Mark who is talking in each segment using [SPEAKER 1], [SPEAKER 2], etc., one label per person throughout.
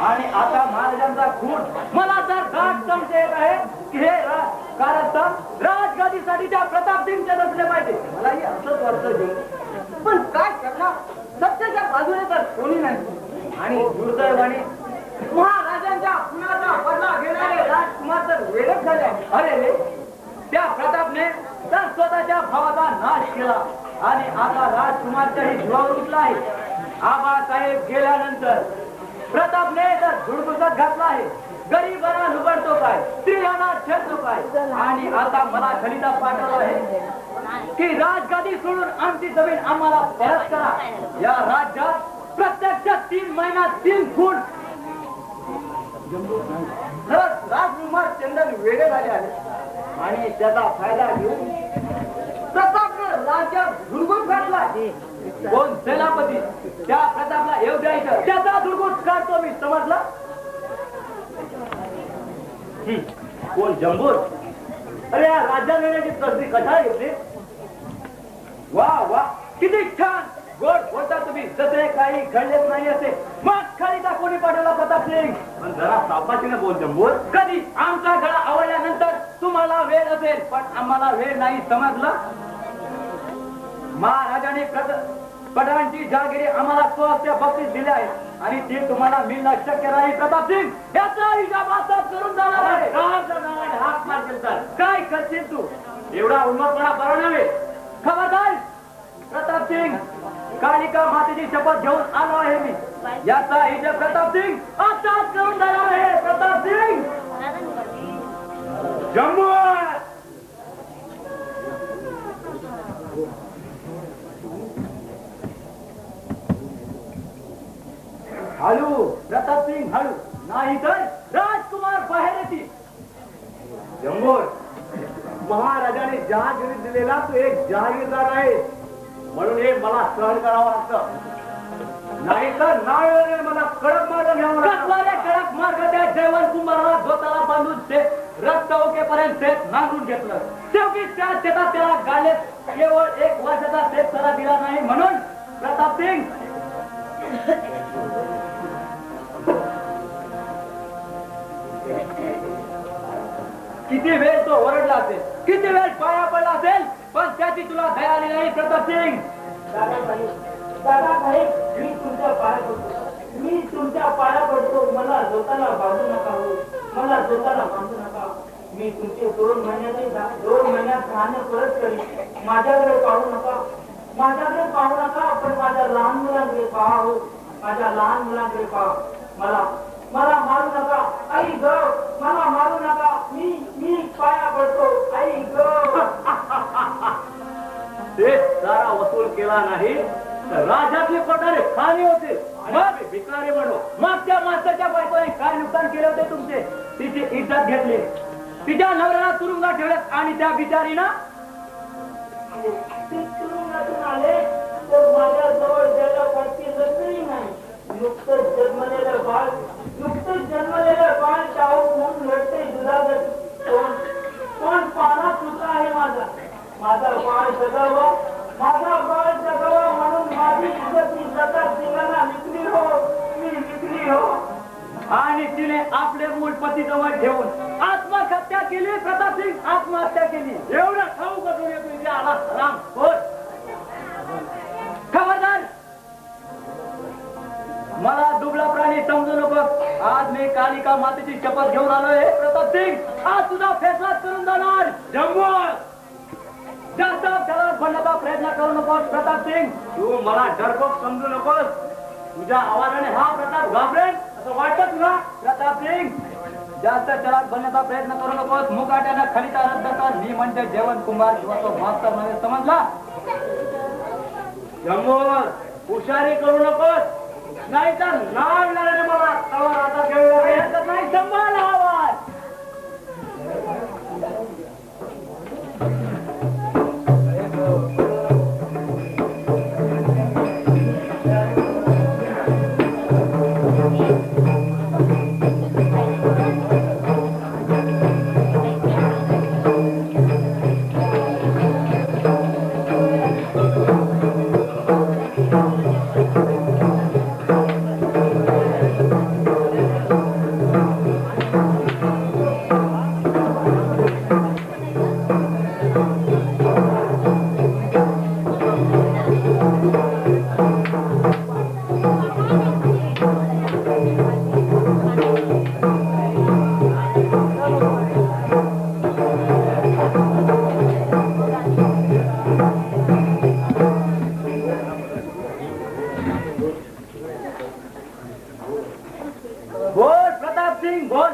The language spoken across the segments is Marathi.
[SPEAKER 1] आणि आता महाराजांचा खून मला तर दाट समज येत आहे की हे कारस्थान राजगादीसाठी त्या प्रतापसिंगचे नसले पाहिजे. मलाही असंच वाटतं घेऊन, पण काय करणार, सत्याच्या बाजूने तर कोणी नाही. आणि दुर्दैवाने महाराजांच्या खुनाचा बदला घेणारे राजकुमार तर वेळच झाले. अरे रे, त्या प्रतापने तर स्वतःच्या भावाचा नाश केला आणि आता राजकुमारच्याही जीवावर उठला आहे. आबासाहेब गेल्यानंतर प्रतापने तर झुडमुसत घातला आहे. गरीबांना लुबाडतो काय, स्त्रियांना छेडतो काय, आणि आता मला खलिता पाठवला आहे की राजगादी सोडून आमची जमीन आम्हाला परत करा. या राज्यात प्रत्यक्षात 3 महिन्यात 3 खून. राजकुमार चंदन वेगळे झाले आहे आणि त्याचा फायदा घेऊन प्रतापने राज्यात धुडगूस घातला. कोण सेनापती त्या प्रतापला येऊ द्यायचं, त्याचा धुडगूस काढतो मी, समजला. कोण जंबूर? अरे या राज्यात येण्याची तसदी कशा घेतली. वा वा, किती छान गोड बोलता तुम्ही, जसे काही घडलेच नाही असे. मग खलिता कोणी पाठवला प्रतापसिंग? पण जरा सावकाशीने बोल जंबूर. कधी आमचा गळा आवडल्यानंतर तुम्हाला वेळ असेल, पण आम्हाला वेळ नाही, समजलं. महाराजाने पठाणची जहागिरी आम्हाला स्वहस्ते बक्षीस दिले आहे आणि ते तुम्हाला मिळणं शक्य नाही. प्रतापसिंग याचा हिसाब आता करून जाणार आहे. हाक मारशील तर काय करशील तू? एवढा उन्मतपणा बरा नव्हे. खबरदार प्रतापसिंग, कालिका मातेची शपथ घेऊन आलो आहे मी. याचा हिशोब प्रतापसिंग आताच करून जाणार आहे. प्रतापसिंग जम्मू हळू. प्रतापसिंग हळू, नाही तर राजकुमार बाहेर येतील. जंबूर, महाराजाने जहागिरी दिलेला तो एक जहागीरदार आहे, म्हणून हे मला सहन करावं लागतं. नाही तर नाळ मला कडक मार्ग घ्यावा लागतो. कडक मार्ग त्या जयवंत कुमाराला धोताला बांधून ते रक्त ओकेपर्यंत शेत नांगरून घेतलं. शेवटी त्या शेतात त्याला गाले केवळ 1 वर्षाचा शेत सरा दिला नाही. म्हणून प्रतापसिंग किती वेळ तो ओरडला असेल, किती वेळ पाया पडला असेल, पण त्याची तुला दया आली नाही. प्रतापसिंग
[SPEAKER 2] दादासाहेब, मी तुमच्या पाया पडतो. मला लोकांना बांधू नका हो, मला लोकांना बांधू नका. मी तुमचे 2 महिन्यात धान्य परत करीन. माझ्याकडे पाहू नका, माझ्याकडे पाहू नका, पण माझ्या लहान मुलांकडे पहा हो, माझ्या लहान मुलांकडे पहा. मला मारू नका आई ग, मला मारू नका. मी पाया पडतो आई ग.
[SPEAKER 1] ते सारा वसूल केला नाही तर राजातले पठारे खाली होते, मग भिकारी म्हणू. मग त्या मास्तरच्या बायकोने काय नुकसान केले होते तुमचे? तिची इज्जत घेतली, तिच्या नवऱ्याला तुरुंगात ठेवल्यात आणि त्या बिचारीना
[SPEAKER 2] तुरुंगातून आले तर माझ्या जवळ द्यायला पाहिजे लग्नही नाही. नुकतंच जन्मलेलं बाळ चावून म्हणून लढते दुधागत. कोण पाना सुद्धा आहे माझा बाळ जगावं, माझा बाळ जगावं म्हणून माझी इज्जत मी प्रतापसिंगांना विकली हो.
[SPEAKER 1] आणि तिने आपले मूळ पती जवळ ठेवून आत्महत्या केली. प्रतापसिंग आत्महत्या केली. एवढं खाऊ करून येतो आला राम बोल. खबरदार, मला दुबळा प्राणी समजू नको. आज मी कालिका मातेची शपथ घेऊन आलोय. प्रतापसिंग आज तुझा फैसला करून जाणार. जम्मू जास्त त्याला बनण्याचा प्रयत्न करू नकोस. प्रतापसिंग, तू मला डरपोक समजू नकोस. तुझ्या आवाजाने हा प्रताप घाबरेल असं वाटतं तुला? प्रतापसिंग, जास्त चलाक बनण्याचा प्रयत्न करू नकोस. मुकाट्यानं खलिता रद्द कर. मी म्हणजे जयवंत कुमार किंवा तो मास्तर नव्हे, समजला? जम्मू हुशारी करू नकोस, नाही तर नाव लागले मला. तवा आता घेऊन नाही. संभाळ आवाज. सिंग बोल,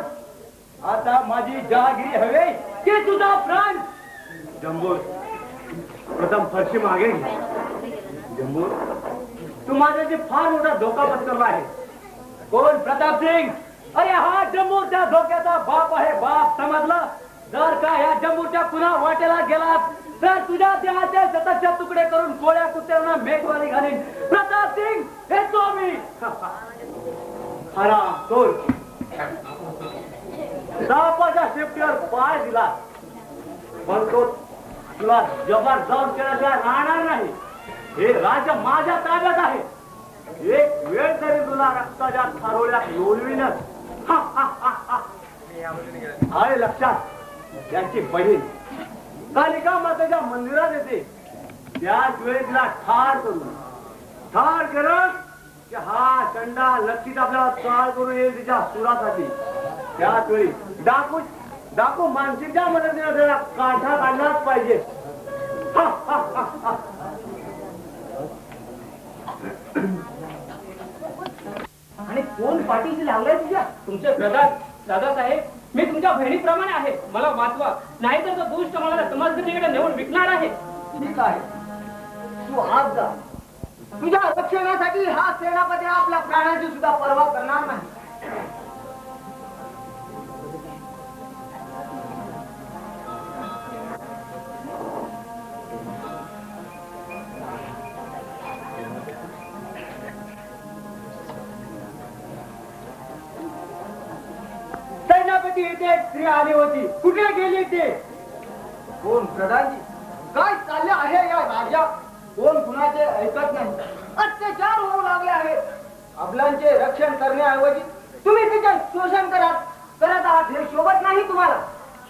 [SPEAKER 1] आता माझी जहागिरी हवे की तुझा प्राण?
[SPEAKER 3] जंबूर, प्रथम फरशी मागे घे.
[SPEAKER 1] जंबूर, तू माझ्याशी फार मोठा धोका पत्करला आहे. कोण? प्रताप सिंग. अरे हा जम्मूच्या धोक्याचा बाप आहे, बाप, समजलं? जर का ह्या जम्मूच्या पुन्हा वाटेला गेलात तर तुझ्या देहाचे सततच्या तुकडे करून कोळ्या कुत्र्यांना मेघवारी घालीन. प्रताप सिंग, येतो मी.
[SPEAKER 3] हरा तोल सापाच्या शेपटीवर पाय दिला पण तो तुला जबर जाऊन केल्याशिवाय राहणार नाही. हे राज्य माझ्या ताब्यात आहे. एक वेळ तरी तुला रक्ताच्या थारोळ्यात लोळविनच. आले लक्षात. त्यांची बहीण कालिका मातेच्या मंदिरात येते, त्याच वेळी तिला ठार करून की हा चंडा नक्कीच आपल्याला चाळ करून येईल तिच्या सुरासाठी. त्याच वेळी डाकू मानसिकच्या मदतीने त्याला काढा काढलाच पाहिजे.
[SPEAKER 2] आणि कोण पाठीशी लागलाय तुझ्या? तुमचे प्रधान दादासाहेब, मी तुमच्या बहिणीप्रमाणे आहे, मला वाचवा, नाहीतर तो दुष्ट मला समाजगतीकडे नेऊन विकणार आहे.
[SPEAKER 1] ठीक आहे, तू आज जा. तुझ्या रक्षणासाठी हा सेनापती आपल्या प्राणाची सुद्धा पर्वा करणार नाही. सेनापती इथे एक स्त्री आली होती, कुठे गेली ते? कोण? प्रधानजी. काय चालले आहे या राज्यात? कोण कुणाचे ऐकत नाही. अत्याचार होऊ लागले आहेत. अबलांचे रक्षण करण्याऐवजी तुम्ही तिचे शोषण करत आहात. हे शोभत नाही तुम्हाला?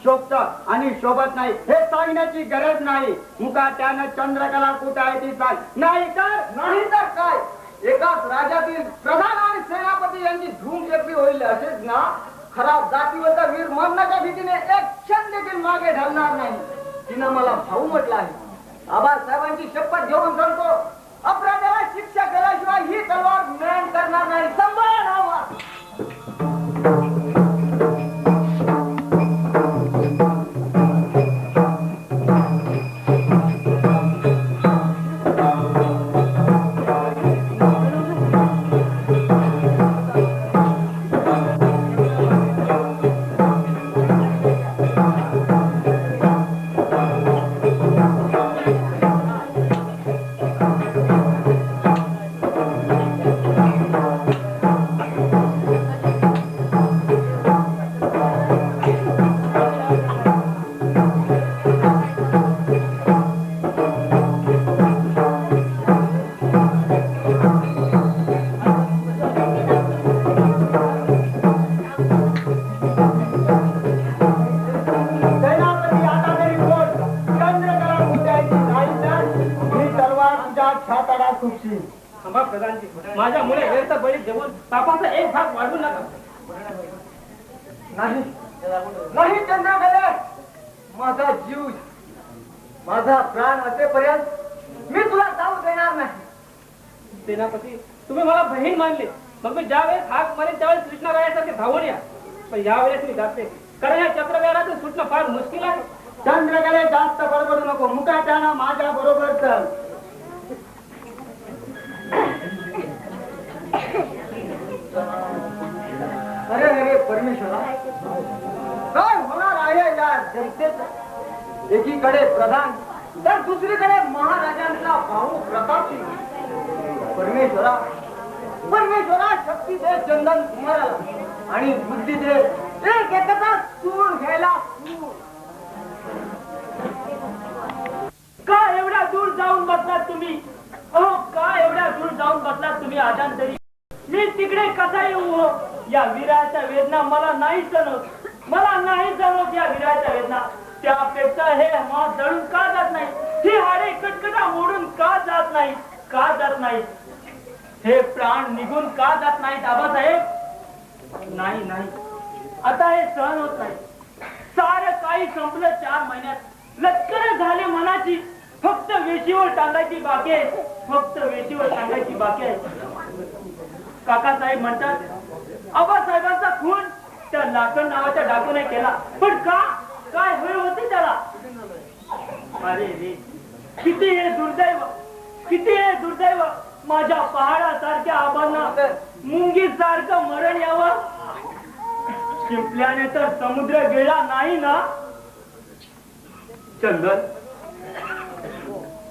[SPEAKER 1] शोभत आणि शोभत नाही हे सांगण्याची गरज नाही. मुका त्यानं चंद्रकला कुठे आहे ती सांग. नाही तर काय? एकाच राज्यातील प्रधान आणि सेनापती यांची धूम चक्री होईल असेच ना? खराब जातीवरचा वीर मरणाच्या भीतीने एक क्षण देखील मागे ढळणार नाही. तिनं मला भाऊ म्हटलं आहे. आबासाहेबांची शपथ घेऊन सांगतो, अपराधाला शिक्षा केल्याशिवाय ही तलवार नयन करणार नाही. सांभाळा राहावा.
[SPEAKER 2] माझ्या मुले व्यर्थ बळी देऊन तापाचा एक भाग वाढू नका.
[SPEAKER 1] नाही चंद्रकला, माझा जीव, माझा प्राण असेपर्यंत मी तुला जाऊ देणार नाही.
[SPEAKER 2] सेनापती, तुम्ही मला बहीण मानले, मग मी ज्यावेळेस हाक मारेन त्यावेळेस कृष्णरायासारखे धावून या. पण यावेळेस मी जाते, कारण या चक्रव्यारातून सुटणं फार मुश्किल आहे.
[SPEAKER 1] चंद्रकले जास्त बडबडू नको. मुका त्यानं माझ्या बरोबर चल. अरे परमेश्वरा, काय होणार आहे या जनतेचं? एकीकडे प्रधान तर दुसरीकडे महाराजांचा भाऊ प्रताप सिंग. परमेश्वरा शक्ती दे चंदन कुमाराला आणि बुद्धी दे एक एकदा सूर घ्यायला.
[SPEAKER 2] का एवढ्या दूर जाऊन बसलात तुम्ही? अहो, का एवढ्या दूर जाऊन बसलात तुम्ही आजांतरी? मी तिकडे कसा येऊ हो? या विराच्या वेदना मला नाही जाणवत या विराच्या वेदना. त्यापेक्षा हे मास जळून का जात नाही? ही हाडे कटकटा मोडून का जात नाही? हे प्राण निघून का जात नाहीत आबासाहेब? नाही, आता हे सहन होत नाही. सारं काही संपलं 4 महिन्यात. लष्कर झाले मनाची, फक्त वेशीवर टांगायची बाकी आहे. काकासाहेब म्हणतात, आबासाहेबांचा खून त्या लाकण नावाच्या डाकूने केला. पण का? काय होय होते त्याला? अरे रे, किती हे दुर्दैव, किती हे दुर्दैव. माझ्या पहाडासारख्या आबांना मुंगी सारखं मरण यावं. शिंपल्याने तर समुद्र गेला नाही ना.
[SPEAKER 3] चंदन,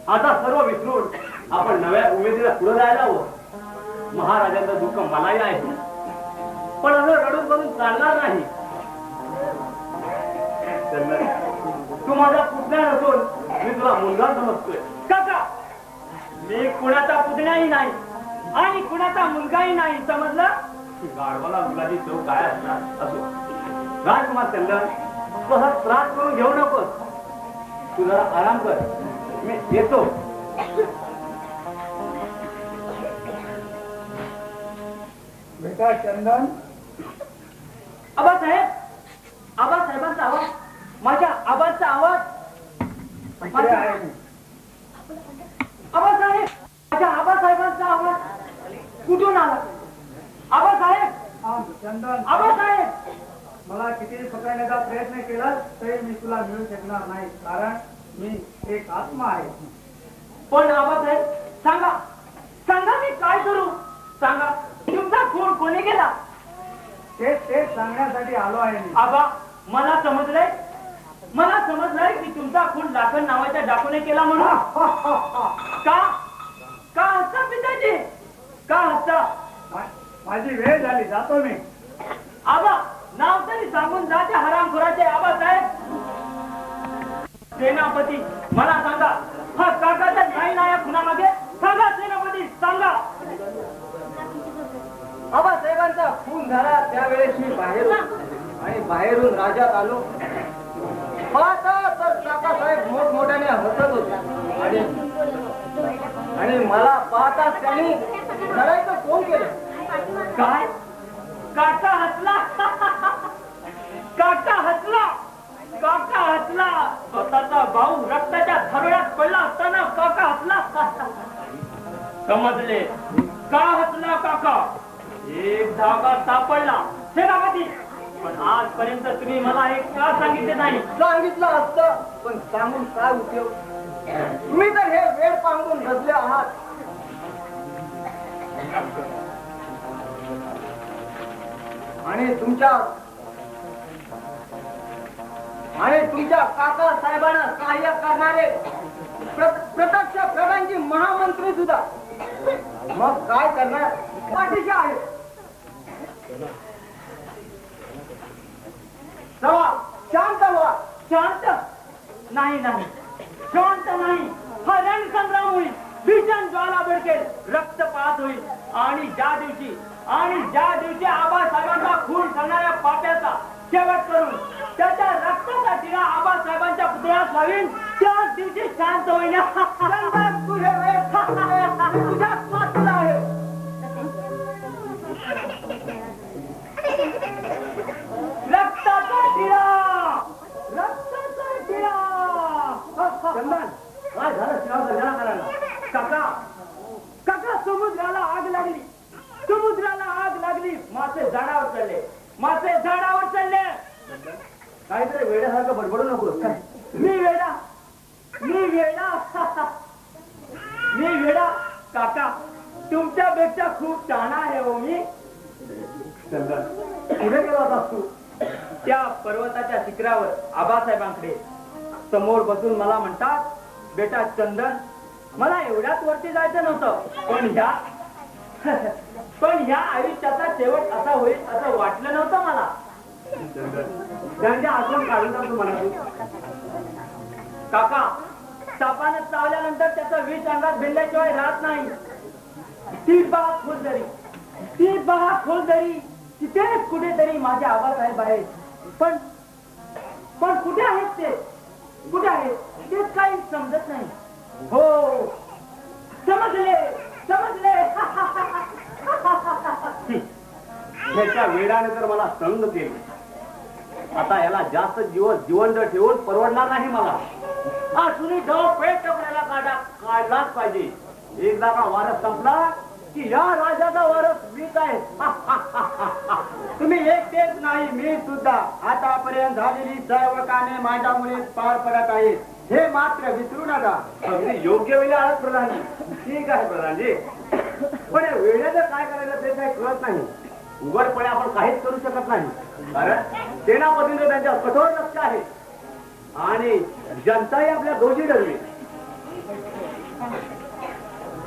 [SPEAKER 3] आता सर्व विसरून आपण नव्या उमेदीला पुढे जायला हवं. महाराजांचं दुःख मलाही आहे, पण असं रडून बघून चालणार नाही. चंदन, तू माझा पुतण्या नसून मी तुला मुलगा समजतोय.
[SPEAKER 2] काका, मी कुणाचा पुतण्याही नाही आणि कुणाचा मुलगाही नाही, समजलं?
[SPEAKER 3] गाढवाला मुलाची चव काय असणार असो. राजकुमार चंदन, तू असा त्रास करून घेऊ नकोस. तू जरा आराम कर, मी येतो.
[SPEAKER 1] बेटा चंदन,
[SPEAKER 2] आबासाहेब, आबासाहेबांचा आवाज, माझ्या आबाचा आवाज.
[SPEAKER 1] इकडे आहे मी.
[SPEAKER 2] आबासाहेब, माझ्या आबासाहेबांचा आवाज कुठून आला? आबासाहेब,
[SPEAKER 1] चंदन,
[SPEAKER 2] आबासाहेब.
[SPEAKER 1] मला किती पकडण्याचा प्रयत्न केला तरी मी तुला मिळू शकणार नाही, कारण मी एक आत्मा आहे.
[SPEAKER 2] पण आबासाहेब, सांगा, सांगा मी काय करू? सांगा, तुमचा खून कोणी केला?
[SPEAKER 1] तेच सांगण्यासाठी आलो आहे मी.
[SPEAKER 2] आबा, मला समजलंय, मला समजलंय की तुमचा खून लाखन नावाच्या डाकूने केला म्हणून. का? का हसता पिताजी? का हसता?
[SPEAKER 1] माझी वेळ झाली, जातो मी.
[SPEAKER 2] आबा, नाव तरी सांगून जा त्या हरामखोराचे. आबासाहेब, सेनापती, मला सांगा, हा काकाचा नाही नायक खुनामागे? सांगा सेनापती, सांगा.
[SPEAKER 1] आबासाहेबांचा खून झाला त्यावेळेस मी बाहेर होतो आणि बाहेरून राज्यात आलो. पाहता तर काकासाहेब मोठमोठ्याने हसत होते आणि मला पाहताच त्यांनी लढायचं फोन केलं.
[SPEAKER 2] काय? काका हसला? काका हसला? काका हसला? स्वतःचा भाऊ रक्ताच्या थरोड्यात पडला असताना काका हसला? समजले का हसला काका? एक धागा सापडला. सेनापती, पण आजपर्यंत तुम्ही मला एक का सांगितले नाही?
[SPEAKER 1] सांगितलं असतं, पण सांगून काय उपयोग? तुम्ही तर हे वेळ पांगून बसले आहात. आणि तुमच्या काका साहेबांना सहाय्य करणारे प्रत्यक्ष प्रधानजी महामंत्री सुद्धा. मग काय करणार? पाठीशी आहे. शांत व्हा.
[SPEAKER 2] शांत नाही, नाही शांत नाही. हा रणसंग्राम होईल, भीषण ज्वाला भडकेल, रक्तपात होईल. आणि ज्या दिवशी आबासाहेबांचा खून करणाऱ्या पाप्याचा शेवट करून त्याच्या रक्ताचा टिळा आबासाहेबांच्या पुतळ्यात लावीन, त्याच दिवशी शांत होईल.
[SPEAKER 1] तुझे वेळ तुझ्या स्वातला आहे.
[SPEAKER 2] रक्ताचा टिळा, रक्ताचा टिळा.
[SPEAKER 3] चंदन, काय झालं? शिवाला करायला
[SPEAKER 2] काका, काका, समुद्राला आग लागली, समुद्राला आग लागली. मासे झाडावर चढले, मासे झाडावर चढले.
[SPEAKER 3] काहीतरी वेड्यासारखं बडबडू नकोस. काय
[SPEAKER 2] मी वेडा, मी वेडा, मी वेडा. काका, तुमच्यापेक्षा खूप शहाणा आहे हो मी.
[SPEAKER 3] चंदन, कुठे गेला होतास तू?
[SPEAKER 2] त्या पर्वताच्या शिखरावर आबासाहेबांकडे समोर बसून मला म्हणतात, बेटा चंदन, मला एवढ्याच वरती जायचं नव्हतं, पण ह्या आयुष्याचा शेवट असा होईल असं वाटलं नव्हतं मला.
[SPEAKER 3] त्यांच्या आठवण काढून टाकतो मला तू.
[SPEAKER 2] काका, सापानं चावल्यानंतर त्याचं विष अंगात भिडल्याशिवाय राहत नाही. ती पहा खोलदरी, ती पहा खोलदरी, तिथेच कुठेतरी माझे आबासाहेब आहेत. पण कुठे आहेत ते? कुठे आहेत तेच काही समजत नाही. हो, समजले, समजले.
[SPEAKER 3] ह्याच्या वेडाने तर मला संग केली. आता याला जास्त दिवस जिवंत ठेवून परवडणार नाही मला.
[SPEAKER 2] असूनही डोळ पेट टोकण्याला
[SPEAKER 3] काढलाच पाहिजे. एकदा का वारस संपला की या राजाचा वारस मीच आहे.
[SPEAKER 1] तुम्ही एकटेच नाही, मी सुद्धा आतापर्यंत झालेली सर्व कामे माझ्यामुळे पार पडत आहेत हे मात्र विसरू नका.
[SPEAKER 3] अगदी योग्य वेळी आहात प्रधानजी. ठीक आहे प्रधानजी, पण या वेळेचं काय करायचं ते काही कळत नाही. उघडपणे आपण काहीच करू शकत नाही, कारण सेनापतींचं त्यांच्या कठोर लक्ष आहे आणि जनताही आपल्या दोषी ठरली.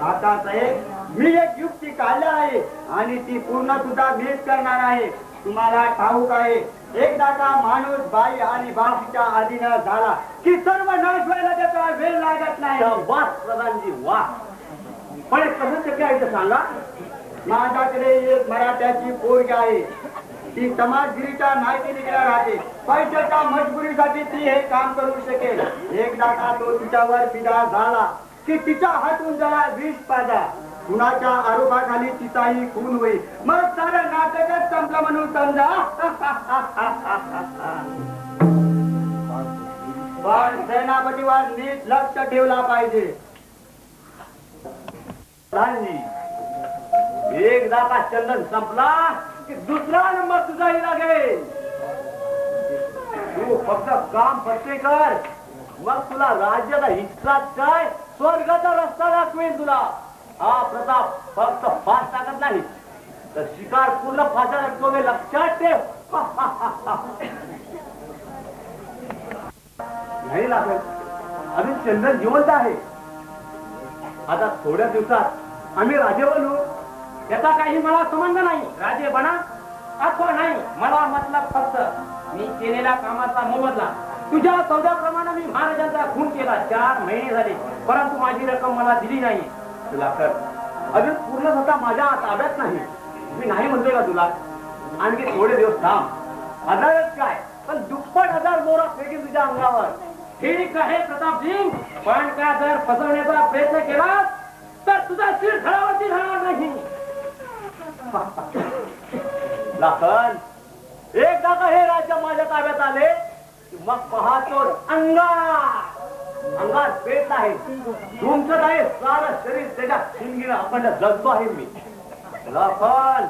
[SPEAKER 1] आता साहेब मी एक युक्ती काढली आहे आणि ती पूर्ण सुद्धा मीच करणार आहे. तुम्हाला ठाऊक आहे, एकदा का माणूस बाई आणि बाशीच्या अधीन झाला की सर्व नाश व्हायला त्याचा वेळ लागत नाही.
[SPEAKER 3] वाह प्रधानजी वाह. पण हे कसं शक्य आहे ते सांगा.
[SPEAKER 1] माझ्याकडे एक मराठ्याची पोरगी आहे. ती समाजगिरीच्या नायकिनीकडे राहते. पैशाच्या मजबुरीसाठी ती हे काम करू शकेल. एकदा का तो तिच्यावर फिदा झाला की तिच्या हातून जरा विष पाजा. कुणाच्या आरोपाखाली तिचाही खून होईल. मग सारं नाटकच संपलं म्हणून समजा. पण सेनापतीवर नीट लक्ष ठेवला पाहिजे.
[SPEAKER 3] प्रधानजी, एकदा का चंदन संपला की दुसरा नंबर तुझाही लागेल. तू फक्त काम फत्ते कर, मग तुला राज्याचा हिस्साच काय स्वर्गाचा रस्ता दाखवेल तुला. हा प्रताप फक्त फास टाकत नाही तर शिकार पूर्ण फासा लटकवणे लक्षात ठेव. नाही लागत, अजून चंदन जिवंत आहे. आता थोड्या दिवसात आम्ही राजे बनू.
[SPEAKER 2] त्याचा काही मला संबंध नाही. राजे बना अथवा नाही, मला मतलब फक्त मी केलेल्या कामाचा मोबदला. तुझ्या सौद्याप्रमाणे मी महाराजांचा खून केला. 4 महिने झाले, परंतु माझी रक्कम मला दिली नाही.
[SPEAKER 3] तुला कर अजून पूर्ण स्वतः माझ्या ताब्यात नाही. मी नाही म्हणतोय का तुला. आणखी थोडे दिवस थांब. 1000च काय पण दुप्पट 1000 मोरा फेकीन तुझ्या अंगावर.
[SPEAKER 2] ठीक आहे प्रतापसिंग, पण का जर फसवण्याचा प्रयत्न केला तर तुझा शिर धडावरती राहणार नाही.
[SPEAKER 3] लाखन, एकदा का हे राज्य माझ्या ताब्यात आले मग पाहतो अंगात पेट आहे. तुमचं आहे सारं शरीर त्याच्या शिंगीला अखंड जगतो आहे मी. लाखन,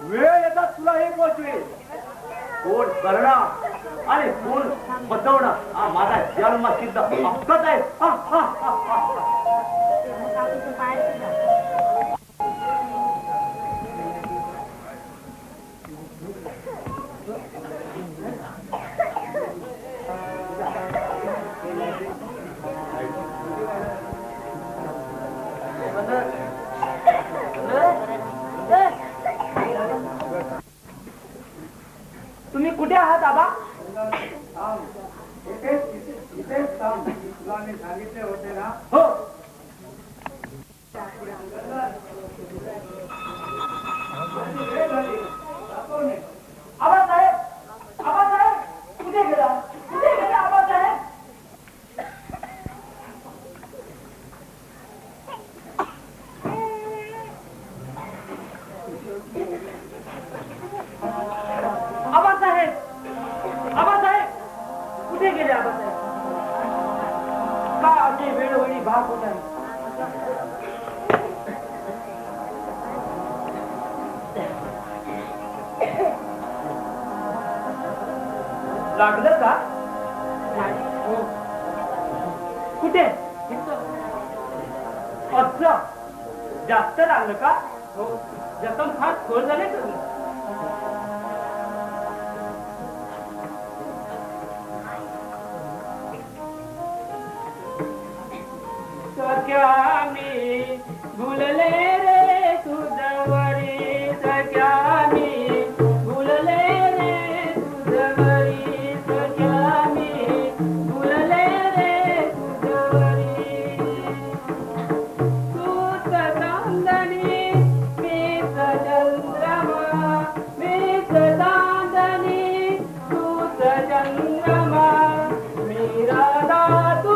[SPEAKER 3] वेळ येतात तुला हे पोचवेल. कोण करणं आणि कोण बसवणं हा माझा जन्मसिद्ध हक्कच आहे.
[SPEAKER 2] तुम्ही कुठे आहात आबा?
[SPEAKER 1] सांगितले होते ना.
[SPEAKER 2] हो. आबासाहेब, आबासाहेब कुठे गेला? कुठे गेला आबासाहेब? आबासाहेब, आबासाहेब कुठे गेले आबासाहेब? का असे वेळोवेळी भाग होत आहे? लागलं का? कुठे? अच्छा, जास्त लागलं का? हो, जखम फार खोल झाले का? सख्या मी भुलले रे तुझवरी. सख्या मी भुलले रे तुझवरी. सख्या मी भुलले रे तुझवरी. तूच चांदणी मीच चंद्रमा. मीच चांदणी तूच चंद्रमा. मी राधा तू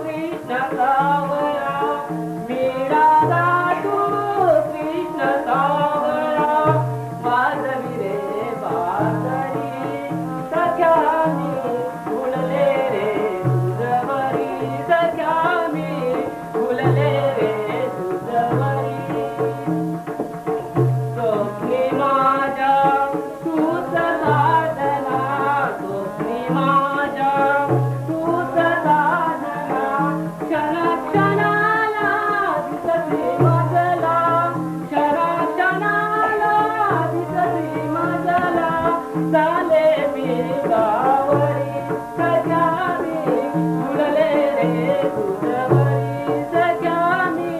[SPEAKER 2] कृष्ण सावरा. चाले मी गावरी सख्या मी फुलले रे तुझवरी सख्या मी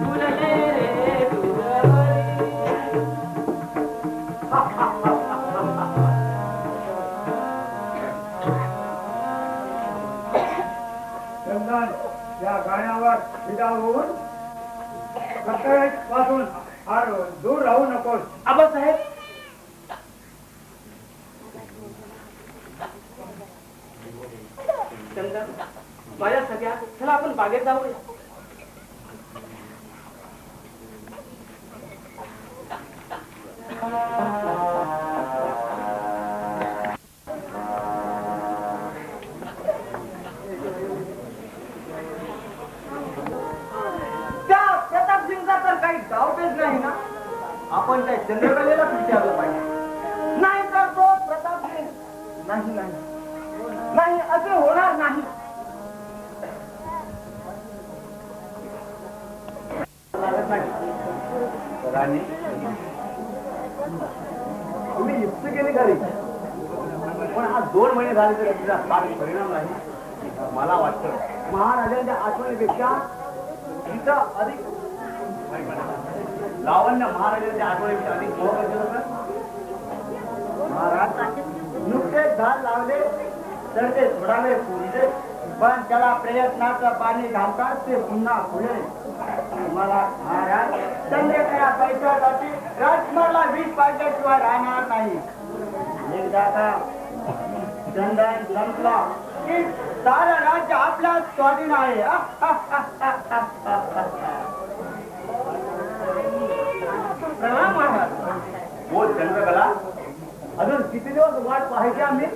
[SPEAKER 2] फुलले रे तुझवरी.
[SPEAKER 3] चंदन या गाण्यावर विदा होऊन पासून दूर राहू नकोस.
[SPEAKER 2] आबासाहेब चंदन माझ्या सगळ्या चला आपण बागेत जाऊया.
[SPEAKER 1] त्या प्रतापसिंगचा तर काही डाऊटच नाही ना. आपण त्या चंद्रकलेला विचारलं पाहिजे. नाही तर तो प्रतापसिंग नाही नाही नाही असे होणार नाही.
[SPEAKER 3] राणी तुम्ही युक्त केली घरी पण हा 2 महिने झाले तरी तिचा फार परिणाम नाही. मला वाटतं महाराजांच्या आठवणीपेक्षा तिचं अधिक लावण्य महाराजांच्या आठवणीपेक्षा अधिक महत्त्वाचं. महाराज नुकतेच झाड लावले तर ते थोडावे फुलले पण त्याला प्रयत्नाचं पाणी घालतात ते पुन्हा फुले. मला महाराज चंद्रकला पैशासाठी राजकुमारला 20 पैशाशिवाय राहणार नाही. एकदा का चंदन संपला की सारं राज्य आपल्या स्वाधीन आहे.
[SPEAKER 2] प्रणाम महाराज.
[SPEAKER 3] हो चंद्रकला अजून किती दिवस वाट पाहायची आम्ही.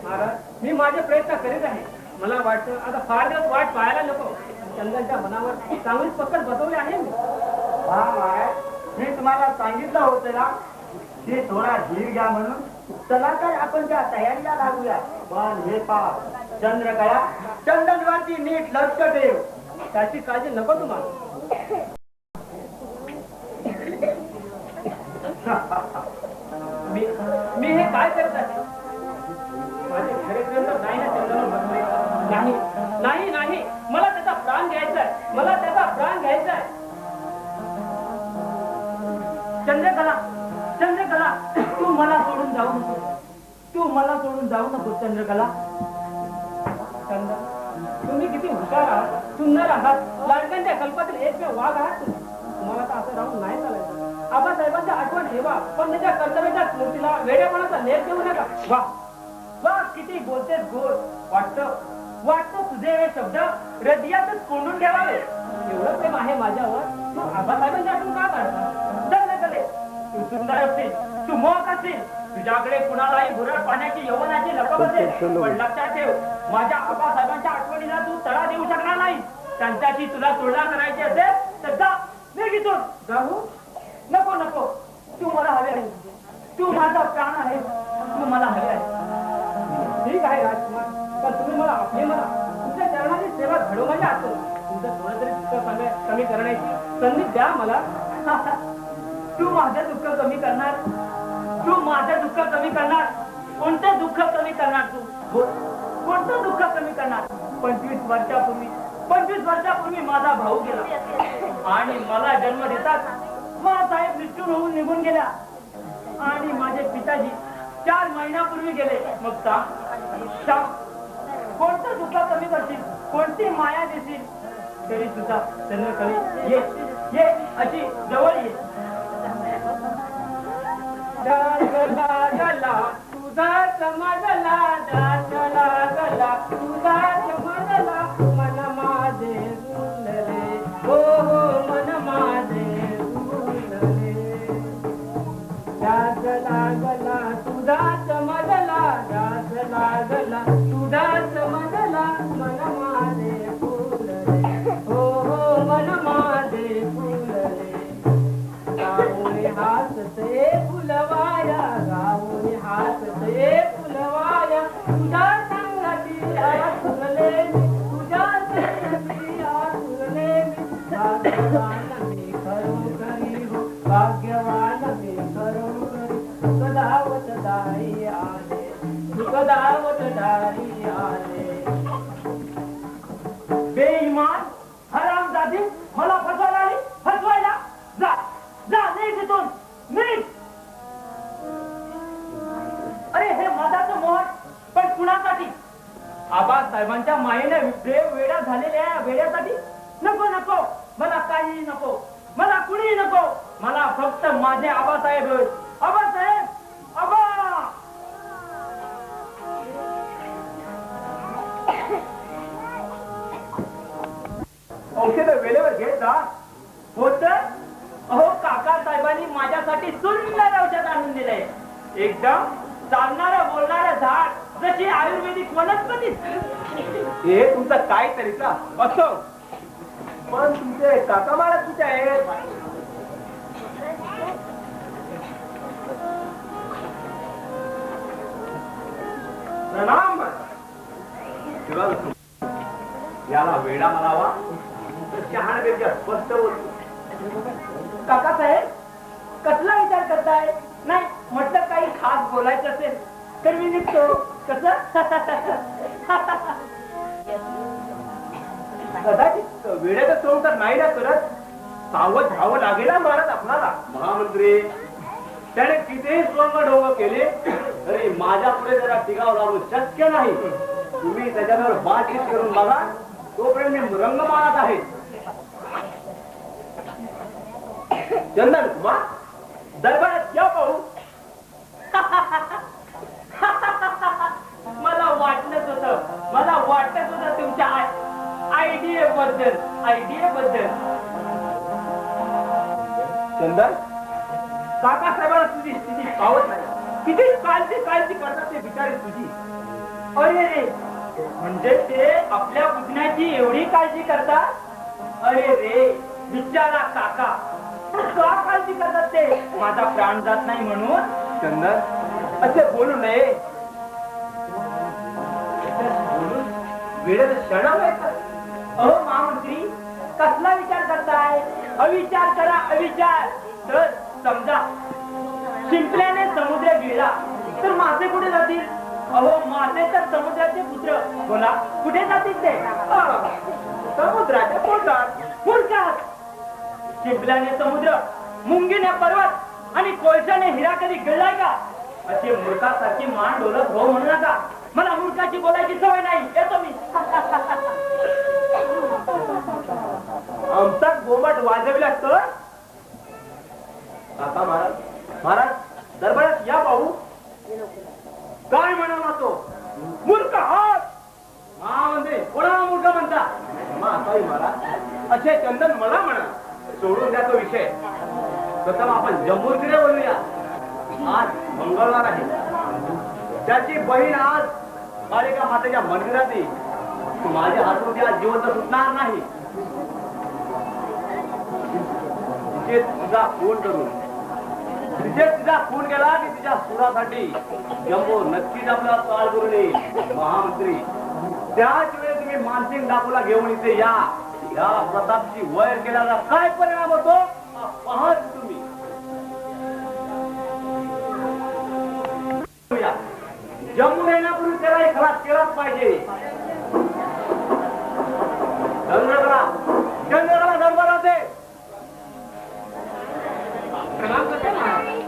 [SPEAKER 2] महाराज मी माझे प्रयत्न करीत आहे. मला वाटतं आता फार दिवस वाट पाहायला नको. चंदनच्या मनावर चांगलीच पकड बसवली आहे मी.
[SPEAKER 3] हा महाराज मी तुम्हाला सांगितलं होतं ना की थोडा धीर घ्या म्हणून. चला तर आपण त्या तयारीला लागूया. पण हे पहा चंद्रकला चंदनवरती नीट लक्ष ठेव.
[SPEAKER 2] त्याची काळजी नको तुम्हाला. मी हे काय करत आहे. माझे खरे प्रेम तर नाही ना चंदनवर बसले. नाही नाही नाही मला त्याचा प्राण घ्यायचा आहे. मला त्याचा प्राण घ्यायचा आहे. चंद्रकला चंद्रकला तू मला सोडून जाऊ नको. तू मला सोडून जाऊ नको चंद्रकला. चंद्र तुम्ही किती हुशार आहात, सुंदर आहात, लाडक्यांच्या कल्पातील एकमेव वाघ आहात तुम्ही. तुम्हाला तर असं राहून नाही चालायचं. आबासाहेबांची आठवण ठेवा पण त्याच्या कर्तव्याच्या स्मृतीला वेड्यापणाचा लेप देऊ नका. वा वा किती बोलतेस गोड. वाटतं तुझे हे शब्द हृदयातच कोंडून ठेवावे. एवढं प्रेम आहे माझ्यावर तू आबासाहेबांची आठवण का काढता. चंद्रकले तू सुंदर असतील, तू मोहक असतील, तुझ्याकडे कुणालाही भुरळ पाण्याची यवनाची लपक असेल पण लक्षात ठेव माझ्या आबासाहेबांच्या आठवणीला तू तडा देऊ शकणार नाही. त्यांच्याशी तुला तुलना करायची असेल तर जा निघितून. जाऊ नको नको. तू मला हवे आहे. तू माझा प्राण आहे. तू मला हवे आहे. ठीक आहे राजकुमार पण तुम्ही मला आपले मला तुमच्या चरणाची सेवा घडवण्याची असतो. तुमचं थोडं तरी दुःख कमी करण्याची संधी द्या मला. तू माझं दुःख कमी करणार. तू माझं दुःख कमी करणार. कोणतं दुःख कमी करणार तू. कोणतं दुःख कमी करणार. 25 वर्षापूर्वी माझा भाऊ गेला आणि मला जन्म देतात साहेब निष्ठूर होऊन निघून गेल्या आणि माझे पिताजी 4 महिन्यापूर्वी गेले. मग सांग कोणतं दुःख कमी करशील, कोणती माया देशील. तरी तुझा चंद्रकली ये ये अशी जवळ ये. गला तुझा समजला गला तुझा समजला मन माझे रुलले. हो हो मन माझे रुलले. दास लागला तुझा समजला दास लागला तुझा समजला मन माझे फुलले. हो हो मन माझे फुलले. गावोने हासते फुलवाया गावोने हासते फुलवाया तुझ्या संगती आसुरले तुझ्या संगती आसुरले. भाग्यवान मी खरोखरी हो भाग्यवान मी खरोखरी. दावत दारी आले, सुख दावत दारी आले. बेईमान हरामजादी, मला फसवायला आली, फसवायला. जा जा, निघ इथून, निघ. अरे हे मधाचं मोहन, पण कुणासाठी? आबासाहेबांच्या मायेने वेड्या झालेल्या वेड्यासाठी. नको नको, मला काही नको, मला कुणी नको, मला फक्त माझे आबासाहेब. आबासाहेब, आबा.
[SPEAKER 3] औषध वेळेवर घेत जा.
[SPEAKER 2] होत. अहो काका साहेबांनी माझ्यासाठी सुंदर औषध आणून दिलंय. एकदम चालणारं बोलणारं झाड, जशी आयुर्वेदिक वनस्पती.
[SPEAKER 3] हे तुमचा काय तरीचा असो, पण तुमचे काका महाराज कुठे आहेत? प्रणाम. याला वेडा म्हणावा तर शहाणपैकी स्पष्ट बोलतो.
[SPEAKER 2] काका साहेब, कसला विचार करताय? नाही म्हटलं काही खास बोलायचं असेल तर मी निघतो. कसं?
[SPEAKER 3] कदाचित वेळेचं तोंड तर नाही ना करत. सावध राहावं लागेल ना महाराज आपणाला. महामंत्री, त्याने कितीही स्वंग ढोंग केले तरी माझ्या पुढे जरा टिकाव लावणं शक्य नाही. तुम्ही त्याच्यावर बातचीत करून बघा, तोपर्यंत मी रंग मारत आहे. चंदन कुमार, दरबारात या पाहू.
[SPEAKER 2] मला वाटत होतं तुमच्या आयडियाबद्दल.
[SPEAKER 3] चंदन, काका साहेबांना तुझी स्थिती पावत नाही. किती काळजी करतात ते बिचारी तुझी.
[SPEAKER 2] अरे रे, म्हणजे ते आपल्या पुतण्याची एवढी काळजी करतात? अरे रे बिचारा काका, का काळजी करतात ते? माझा प्राण जात नाही म्हणून?
[SPEAKER 3] चंदन, असे बोलू नये. बोलून वेळेत क्षण
[SPEAKER 2] अहो महामंत्री, कसला विचार करताय? अविचार करा, अविचार. तर समजा शिंपल्याने समुद्र गिळला तर मासे कुठे जातील? अहो मासे तर समुद्राचे पुत्र. बोला कुठे जातील ते?
[SPEAKER 3] समुद्राच्या पोटात.
[SPEAKER 2] मूर्खात. शिंपल्याने समुद्र, मुंगीने पर्वत आणि कोळशाने हिरा कधी गिळलाय का? असे मूर्खासारखी मान डोलत हो म्हणू नका. मला मूर्खाची बोलायची सवय नाही. येतो मी.
[SPEAKER 3] आमचा गोमाट वाजविला तर काका महाराज, महाराज दरबारात या पाहू. काय म्हणाला तो? मूर्ख आहात. म्हणजे कोणाला मूर्ख म्हणता? महाराज, असे चंदन मला म्हणा. सोडून द्या तो विषय. प्रथम आपण जम्मूरकडे बोलूया. आज मंगळवार आहे. त्याची बहीण आज कालिका मातेच्या मंदिरात येईल. माझ्या हातून आज जिवंत सुटणार नाही. तिचे तुझा फोन करून तिचा खून केला की तिच्या सुरासाठी जम्बो नक्कीच आपला चाल करून येईल. महामंत्री, त्याच वेळेस तुम्ही मानसिंग डाकूला घेऊन इथे या. या प्रतापची वैर केल्याचा काय परिणाम होतो पाहत तुम्ही. जम्मू येण्यापूर्वी त्याला खलास केलाच पाहिजे. चंद्रकला दरबारात आहे.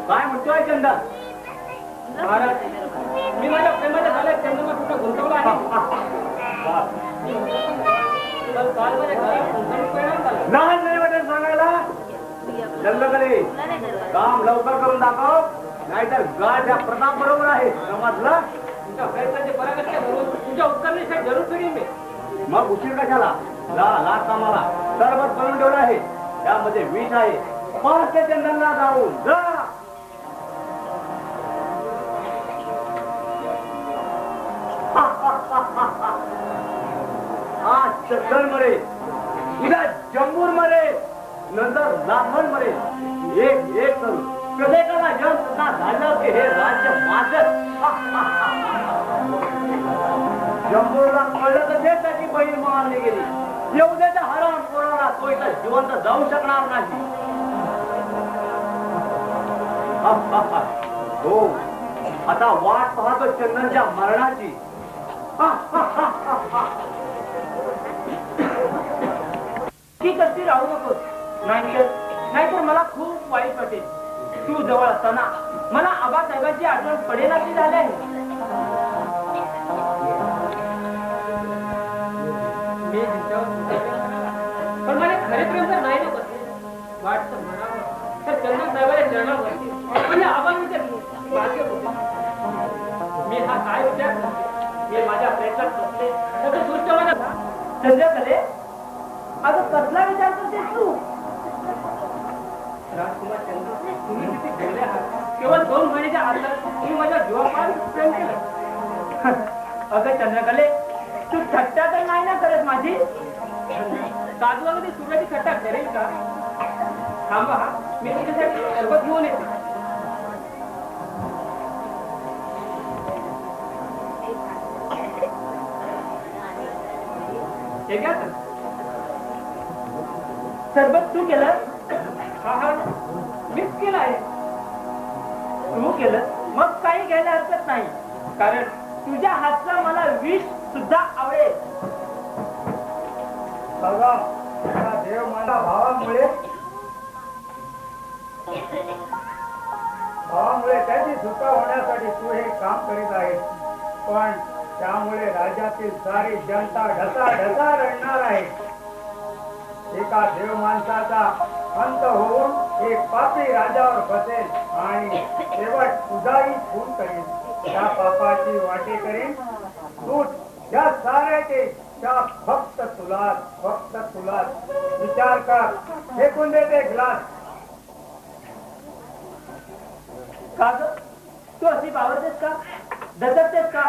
[SPEAKER 3] काय म्हणतोय चंदा? महाराज, मी माझ्या प्रेमाच्या झाल्या चंद्रमा कुठं गुंतवला आहे. लहान नाही वाटेल सांगायला. चंद्रकले, काम लवकर करून दाखव, नाहीतर गाठ या प्रताप बरोबर आहे. समजलं?
[SPEAKER 2] तुमच्या प्रयत्नाचे पराकाष्ठा करून तुमच्या उत्कर्षात जरूर करीन मी.
[SPEAKER 3] मग उशीर कशाला? लाग कामाला. सरबत करून ठेवलं आहे, त्यामध्ये विष आहे. पाच ते चंदनला जाऊन जा. आज चक्कर मरे, उद्या जम्मूर मरे, नंतर लाखन मरे. एक एक करून प्रत्येकाला जन सुद्धा झालं की हे राज्य माझं. जम्मूरला कळलं तर त्याची बहीण मारली गेली. येऊ द्याच्या हराम पोराला तो इथं जिवंत जाऊ शकणार नाही. हो आता वाट पाहतो चंदनच्या मरणाची.
[SPEAKER 2] ती कशी राहू नकोस, नाहीतर मला खूप वाईट वाटेल. तू जवळ असताना मला आबासाहेबांची आठवण पडेना की झाले. मी पण मला खरे प्रेम तर नाही नको वाटतं म्हणावं तर चंदन साहेबांच्या चरणावरती म्हणजे आबांच्या भाग्य होते. मी हा काय विचार करते, मी माझ्या प्रयत्नात बसले तर दृष्ट मला चंद्रकले अगं कसला विचार करतेस तू? राजकुमार चंद्र, तुम्ही किती बोलले आहात. केवळ 2 महिन्याच्या आत तुम्ही माझ्या जीवापार प्रेम केलं. अगं चंद्रकले, तू थट्टा तर नाही ना करत माझी? काजवामध्ये सूर्याची थट्टा करेल का? थांबा, मी तुझ्यासाठी सरबत घेऊन येते. हे घ्या तर. सरबत तू केलं? हा मीच केलं आहे. तू केलं मग काही घ्यायला हरकत नाही, कारण तुझ्या हातचा मला विष सुद्धा आवडेल.
[SPEAKER 1] बघा देव माझ्या भावामुळे त्याची सुटका होण्यासाठी तू हे काम करीत आहेस, पण त्यामुळे राज्यातील सारी जनता ढसा रडणार आहे. एका देव माणसाचा अंत होऊन एक पापी राजावर बसेल आणि शेवट तुझाही खून करीन. त्या पापाची वाटे करीन तू. या साऱ्याचे फक्त तुलाच विचार कर. फेकून देते ग्लास.
[SPEAKER 2] का ग तू अशी बावरतेस का, दचकतेस का?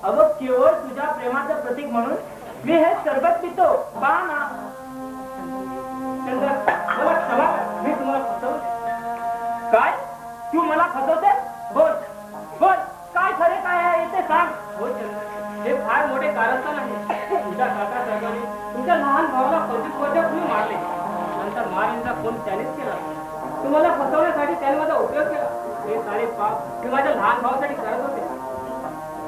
[SPEAKER 2] अगं केवळ तुझ्या प्रेमाचं प्रतीक म्हणून मी हे सरबत पितो. पहा ना चंद्र, मला क्षमा कर, मी तुम्हाला फसवते. काय तू मला फसवते? बोल बोल, काय खरे काय आहे ते सांग. हो चंद्र, हे फार मोठे कारस्थान आहे. तुझ्या काका साहेबांनी तुमच्या लहान भावाला 25 वर्षात तुम्ही मारले. नंतर मारींचा फोन त्यानेच केला. तुम्हाला फसवण्यासाठी त्याने माझा उपयोग केला. हे सारे पाप मी माझ्या लहान भावासाठी करत होते.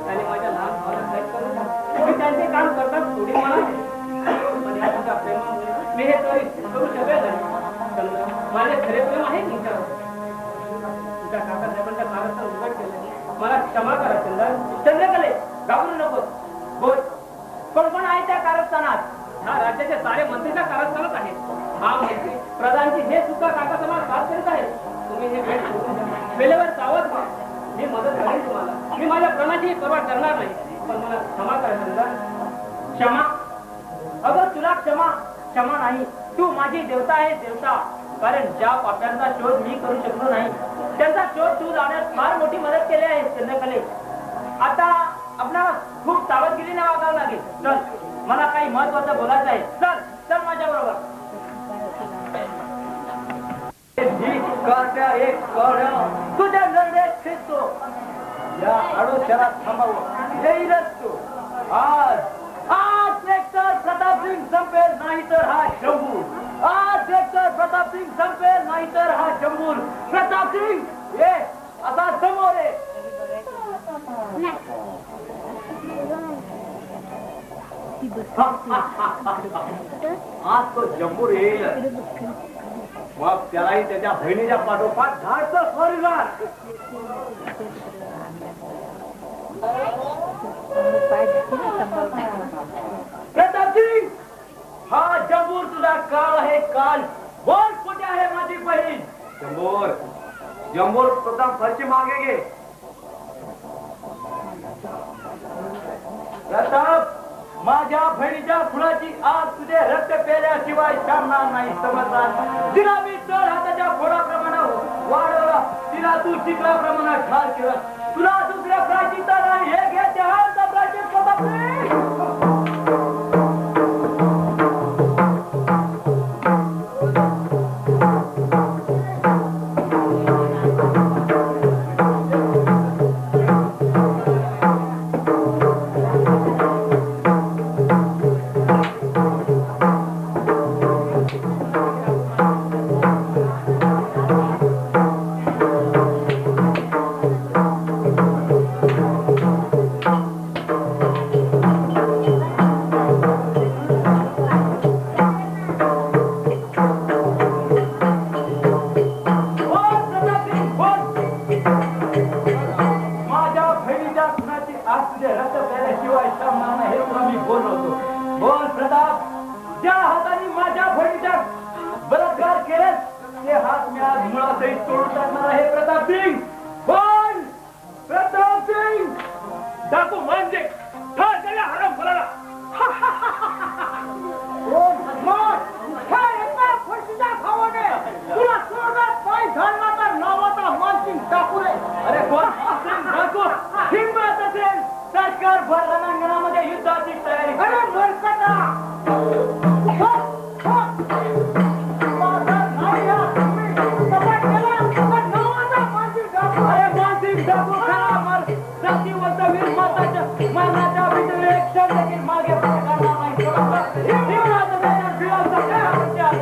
[SPEAKER 2] त्याने माझ्या लहान भावाला कैद करून टाकले. मी त्यांचे काम करतात थोडी म्हणाले, पण या तुझ्या प्रेमामुळे मी हे करू शकेल नाही. माझे खरे प्रेम आहे तुमच्यावर. तुझ्या काका साहेबांच्या कारस्थान उघड केलं. मला क्षमा करा चंद्रकले, घाबरू नको. बोल, कोण कोण आहे त्या कारस्थानात? ह्या राज्याचे सारे मंत्रीच्या कारस्थानात आहेत. हा मंत्री प्रधानची हे सुद्धा काका समाज साथ करीत आहेत. तुम्ही हे भेट वेळेवर सावध व्हा. मी मदत करेन तुम्हाला. मी माझ्या प्राणाची परवा करणार नाही, पण मला क्षमा करा चंद्र. क्षमा? अगं तुला क्षमा नाही. तू माझी देवता आहे, देवता. कारण ज्या पाप्यांचा शोध मी करू शकलो नाही त्यांचा शोध तू लावण्यात फार मोठी मदत केली आहे चंद्रकले. आता आपल्याला खूप सावधगिरीने वागावं लागेल. चल, मला काही महत्वाचं बोलायचं आहे. चल चल माझ्या बरोबर.
[SPEAKER 1] तुझ्या नजरेत खेचतो. या आडोशाला थांबावं येईलच तू. आज एकतर प्रतापसिंग संपेल, नाही तर हा शंभूर. आज एकतर प्रतापसिंग संपेल, नाही तर हा शंभूर. प्रतापसिंग ये आता समोर ये. आज तो शंभूर येईल. मग त्यालाही त्याच्या बहिणीच्या पाठोपाठ झाडचं स्वर्गात. प्रतापसिंग, हा जंबूर तुझा काळ आहे काल. बोल, कुठे आहे माझी बहीण? जंबूर प्रथम फरची मागे घे. प्रताप, माझ्या बहिणीच्या फुलाची आग तुझे रक्त पेल्याशिवाय शामणार नाही, समजणार? तिला मी चढ हाताच्या फोडाप्रमाणे वाढवला, तिला तू चिखलाप्रमाणे ठार केलं. तुला दुसऱ्या प्राचिता नाही, हे घे देहाचा प्राचित. तुझे रक्त प्याल्याशिवाय श्रम हे तुला मी बोल होतो. बोल प्रताप, ज्या हाताने माझ्या बहिणीच्या बलात्कार केलेस ते हात मी आज मुळातही तोडून टाकणार आहे. प्रताप सिंग बोल. प्रताप सिंग
[SPEAKER 3] डाकू म्हणजे ठार केल्या हराम फुलाला.
[SPEAKER 1] तुला सोडणार पाय घालला तर नावाचा मानसिंग टाकू रे. अरे कोण डाकू हिंमत असेल सरकार भर रणांगणामध्ये युद्धाची तयारी. अरे मूर्खता. अरे मानसिंग टाकू खरा मर जातीवंत वीर माताच्या मरणाच्या भीतीने एक क्षण देखील मागे पुढे करणार नाही. हिंमत असेल भिडाचा काय विचार.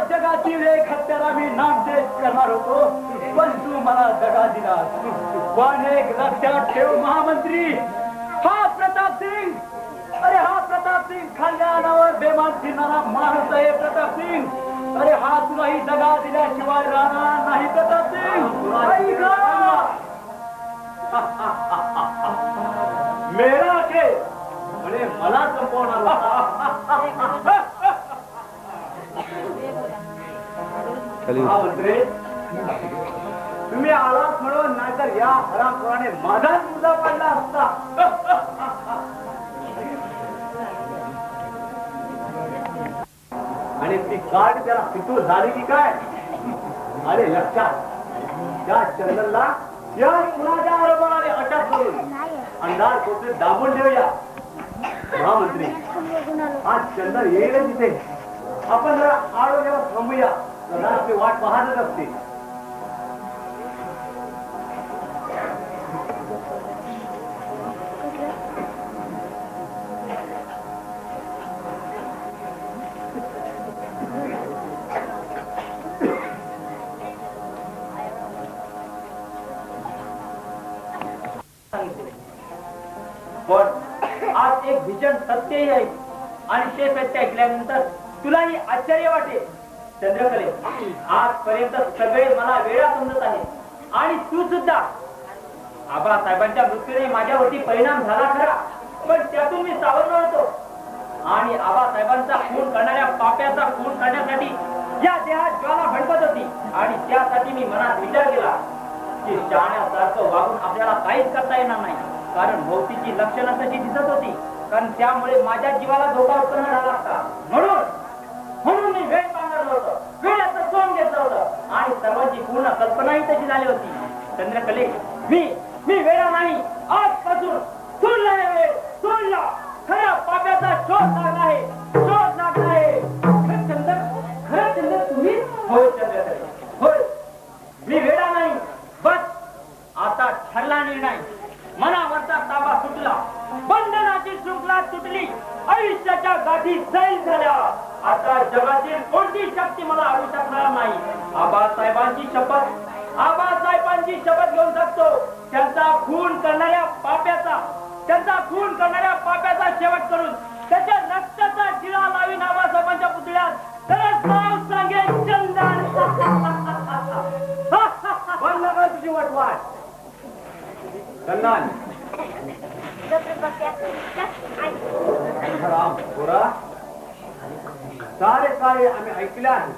[SPEAKER 1] जगातील एक हत्यारा मी नामदेश करणार होतो, पण तू मला दगा दिलास. पण एक लक्षात ठेव महामंत्री, हा प्रताप सिंग, अरे हा प्रताप सिंग खाल्ल्या अन्नावर बेमान फिरणारा माणूस आहे. प्रताप सिंग, अरे हा तुलाही दगा दिल्याशिवाय राहणार नाही. प्रताप सिंग मेरा के म्हणजे मला संपवणार. महामंत्री, तुम्ही आलात म्हणून, नाहीतर या हरामखोराने माझाच मुद्दा पडला असता. आणि ती गाठ त्याला फितूर झाली की काय? अरे लक्षात, त्या चंदनला या कुणाच्या आरोपाने अटक करून अंधार कोपऱ्यात दाबून ठेवूया. महामंत्री, हा चंदन येईल तिथे. आपण जरा आरोग्याला थांबूया. प्रधानाची वाट पाहतच असते. पण आज एक भीषण सत्यही आहे, आणि ते सत्य ऐकल्यानंतर तुलाही आश्चर्य वाटेल. चंद्रकले, आजपर्यंत सगळे मला वेळा समजत आहे, आणि तू सुद्धा. आबासाहेबांच्या मृत्यूने माझ्यावरती परिणाम झाला खरा, पण त्यातून मी सावरलो होतो. आणि आबासाहेबांचा खून करणाऱ्या पाप्याचा खून करण्यासाठी या देहात ज्वाला भडकत होती, आणि त्यासाठी मी मनात विचार केला की शहाण्यासारखं वागून आपल्याला काहीच करता येणार नाही. कारण भोवतीची लक्षणं तशी दिसत होती, कारण त्यामुळे माझ्या जीवाला धोका उत्पन्न झाला असता. म्हणून मी वेळ पांघरलं होतं, वेळाचं सोंग घेतलं होतं, आणि सर्वांची पूर्ण कल्पनाही तशी झाली होती. चंद्रकले, मी वेळा नाही. आजपासून सोडला आहे वेळ, सोडला. खऱ्या पाप्याचा शोध लागला आहे, शोध लागला आहे. खरं चंद्र तुम्ही? होय चंद्रकले, होय. मी वेळा नाही. बस आता ठरला निर्णय. मनावरचा ताबा सुटला, बंधनाची शृंखला तुटली, आयुष्याच्या गाठी सैल झाल्या. आता जगातील कोणती शक्ती मला अडवू शकणार नाही. आबासाहेबांची शपथ घेऊन शकतो. त्यांचा खून करणाऱ्या पाप्याचा शेवट करून त्याच्या रक्ताचा जिळा लावीन आबासाहेबांच्या पुतळ्यात. तरच नाव सांगेन चंदन. बंद कर तुझी वटवाट. चंदन, सारे आम्ही ऐकले आहे.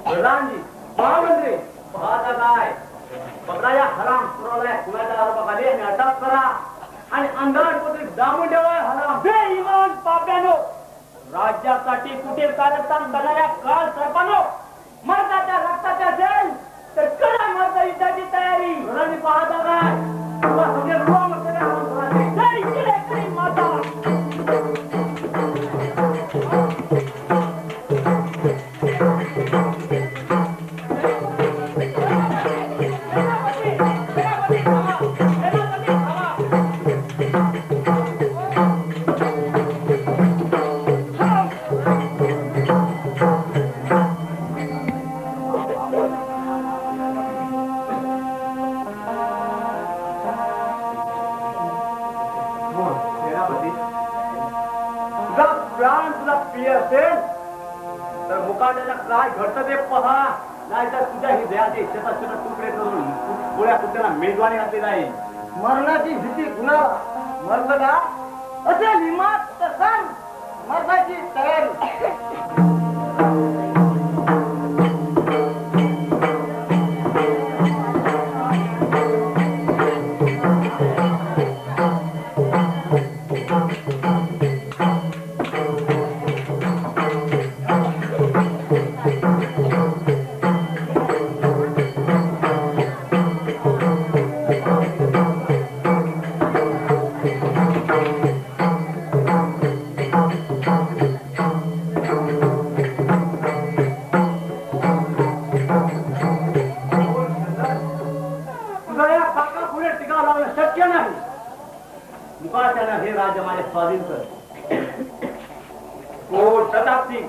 [SPEAKER 1] प्रधानजी, महामंत्री, पाहता काय? बघा या हराम पुराला कुणाच्या आरोपाखाली आणि अटक करा, आणि अंधार कोठडीत दाबून ठेवा. हराम बेईमान पाप्यानो, राज्यासाठी कुटील कारस्थान करणाऱ्या काळ सरपानो, मर्दाच्या रक्ताच्या असेल तर करा मर्द युद्धाची तयारी. पाहता काय? माता
[SPEAKER 3] राहिली असेल तर मुकाट्याला काय घडतं ते पहा, नाहीतर तुझ्या हृदयाचे शेतात तुकडे करून गोळ्या कुत्र्याला मेजवानी घातली नाही.
[SPEAKER 1] मरणाची भीती कुणाला? मरलं का असेल हिम्मत तर सांग, मरणाची तयारी.
[SPEAKER 3] हे राज्य माझे स्वाधीन कर. ओ शताब्दी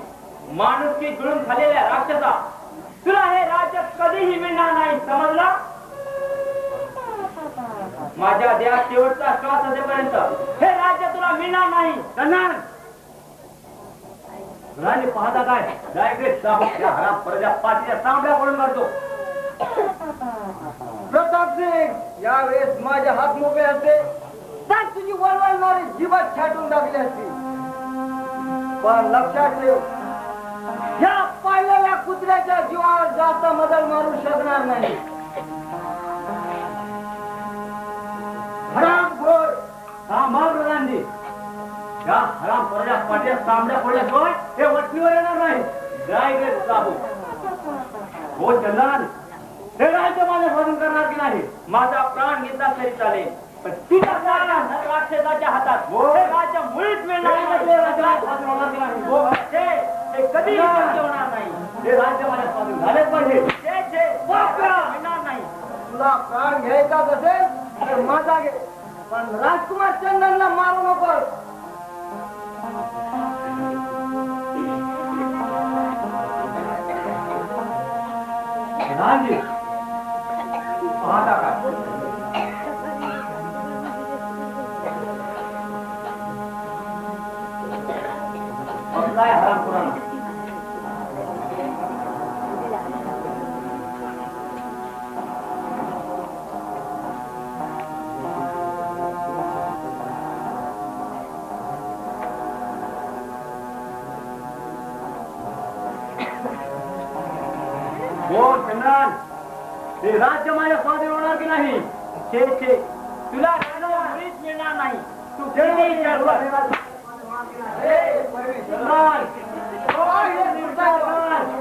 [SPEAKER 3] माणुसकी जुळून खाल्लेल्या राक्षसा, तुला हे राज्य कधीही मिळणार नाही, समजला? माझ्या देहात शेवटचा श्वास असेपर्यंत हे राज्य तुला मिळणार नाही. राणी पाहता काय डायरेक्ट हराम प्रजा पाठीच्या तांबड्या पडून मारतो.
[SPEAKER 1] प्रताप सिंग यावेळेस माझे हात मोकळे असते तर तुझी वळवळणारी जीवात छाटून टाकली असती. पण लक्षात ठेव, या पाळलेल्या कुत्र्याच्या जीवावर जास्त मदल मारू शकणार नाही.
[SPEAKER 3] हरामखोर हा मार रांदी या हराम प्रजा पाठीच्या तांबड्या पडल्याशिवाय हे वटणीवर येणार नाही. डायरेक्ट साबू हो चंदन, हे राज्य माझ्या स्वाधीन करणार की नाही? माझा प्राण घेतला तरी चालेल, पण तुझ्या राक्षसाच्या हातात हे राज्य मुळीच मिळणार कधी होणार नाही. हे राज्य माझ्या स्वाधीन झालेच पाहिजे. मिळणार नाही.
[SPEAKER 1] तुला प्राण घ्यायचाच असेल तर माझा घे, पण राजकुमार चंदनला मारू नको.
[SPEAKER 3] राजी पाहता का काय हराम पुराण बोल चंद्रन, हे राज्य माझ्या स्वाधीन होणार की नाही? तुला मुळीच मिळणार नाही. तू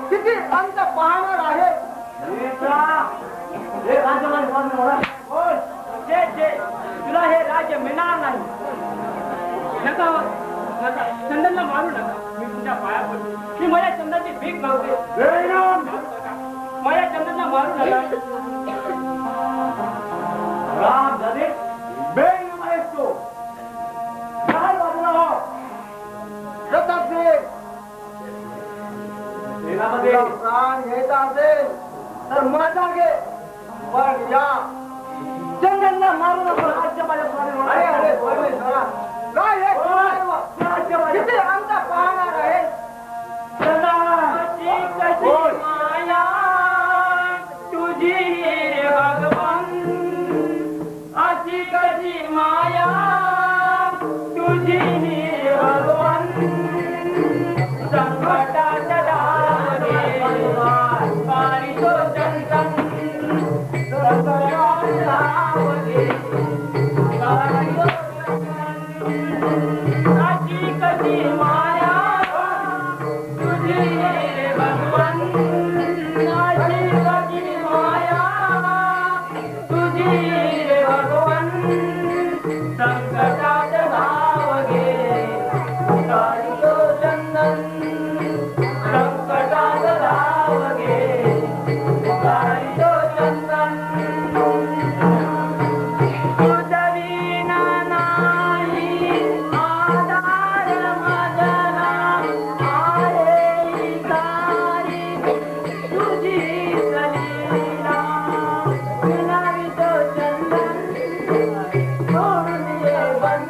[SPEAKER 1] किती अंत पाहणार आहे.
[SPEAKER 3] हे राज्य माझ्या स्वाधीन होणार. तुला हे राज्य मिळणार नाही. नका नका, चंदनला मारू नका. मी तुझ्या पाया पडतो. मी माझ्या चंदनची भीक मागते. माझ्या चंदनला मारू नका. राम दादे बेंग मारेस्तो काय बाजूला हो.
[SPEAKER 1] प्रताप सिंग
[SPEAKER 3] सेनामध्ये
[SPEAKER 1] प्राण घ्यायचा असेल तर माझा घे, पण या चंदनला मारू नको.
[SPEAKER 3] राज्य माझ्या स्वाधीन
[SPEAKER 1] अरे अरे
[SPEAKER 3] होणार.
[SPEAKER 1] परमेश्वरा, काय हे
[SPEAKER 3] राज्य माझ्या
[SPEAKER 1] किती अंत पाहणार आहे.
[SPEAKER 3] माया तुझी भगवान, अशी कशी माया तुझी भगवान. संकटात लागे पारितो चंदन, संकटात लागे पारितो चंदन. अशी कशी माया तुझी भगवान, अशी कशी माया तुझी भगवान. संकटात धावगे पारितो चंदन, संकटात धावगे पारितो चंदन. तुझविना नाही आधार मजला, आहे सारी तुझी कलीला. विनावितो चंदन सोडून ये बंधन,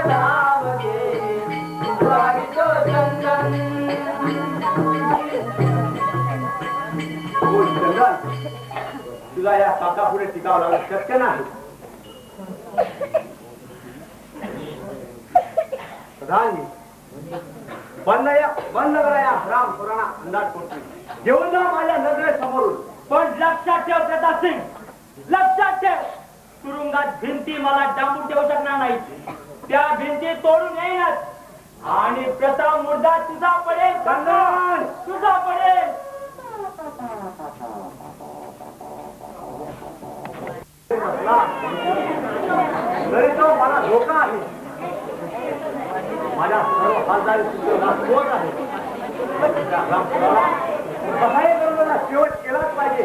[SPEAKER 1] धाव घे लावितो चंदन.
[SPEAKER 3] हो चंदन, तुला या काका पुढे टिकावं लागलं शक्य नाही. प्रधानजी, बंद करा या राम पुराणा अंदाज कोणती घेऊन जा माझ्या नजरेसमोरून.
[SPEAKER 2] पण लक्षात ठेव प्रताप सिंग, लक्षात ठेव, तुरुंगात भिंती मला डांबून ठेवू शकणार नाही. त्या भिंती तोडून येईनच आणि प्रताप मुर्दा तुझा पडेल.
[SPEAKER 3] चंदन,
[SPEAKER 2] तुझा पडेल.
[SPEAKER 3] तरी तो मला धोका आहे. माझ्या सर्व हालचाली होत आहे. सहाय्य करून शेवट केलाच पाहिजे.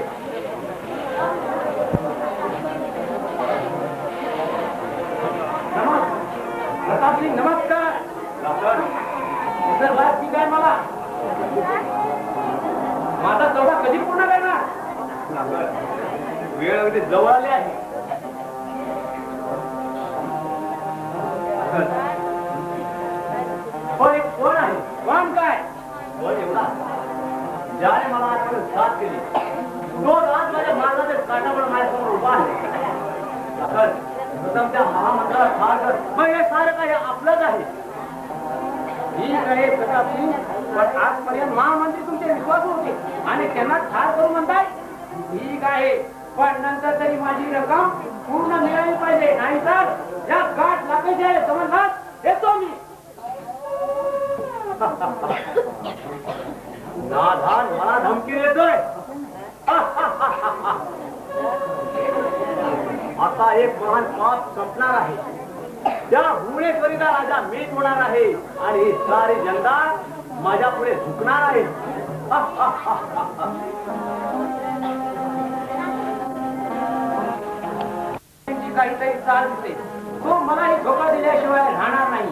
[SPEAKER 1] प्रताप सिंग नमस्कार. ठीक आहे. मला माझा दौरा कधी पूर्ण करणार?
[SPEAKER 3] वेळ अगदी जवळ आली आहे. कोण आहे?
[SPEAKER 1] कोण काय?
[SPEAKER 3] कोण एवढा ज्याने मला आजपर्यंत साथ केली, तो आज माझ्या मार्गाचे काटावर माझ्यासमोर उभा आहे. प्रथम त्या महामंत्र्याला ठार कर. मग हे सारं काही आपलंच आहे.
[SPEAKER 1] ठीक आहे प्रताप सिंग, पण आजपर्यंत महामंत्री तुमचे विश्वास होते आणि त्यांना ठार करू म्हणताय. ठीक आहे, पण नंतर तरी माझी रक्कम पूर्ण मिळाली पाहिजे, नाही तर या गाठ लागायची आहे. समजलात? येतो मी.
[SPEAKER 3] नाधान मला धमकी देतोय. आता एक महान पाप संपणार आहे. त्या भुवनेश्वरीचा राजा मीच होणार आहे आणि ही सारी जनता माझ्या पुढे झुकणार आहे.
[SPEAKER 1] काहीतरी चाल दिसते. तो मलाही धोका दिल्याशिवाय राहणार नाही.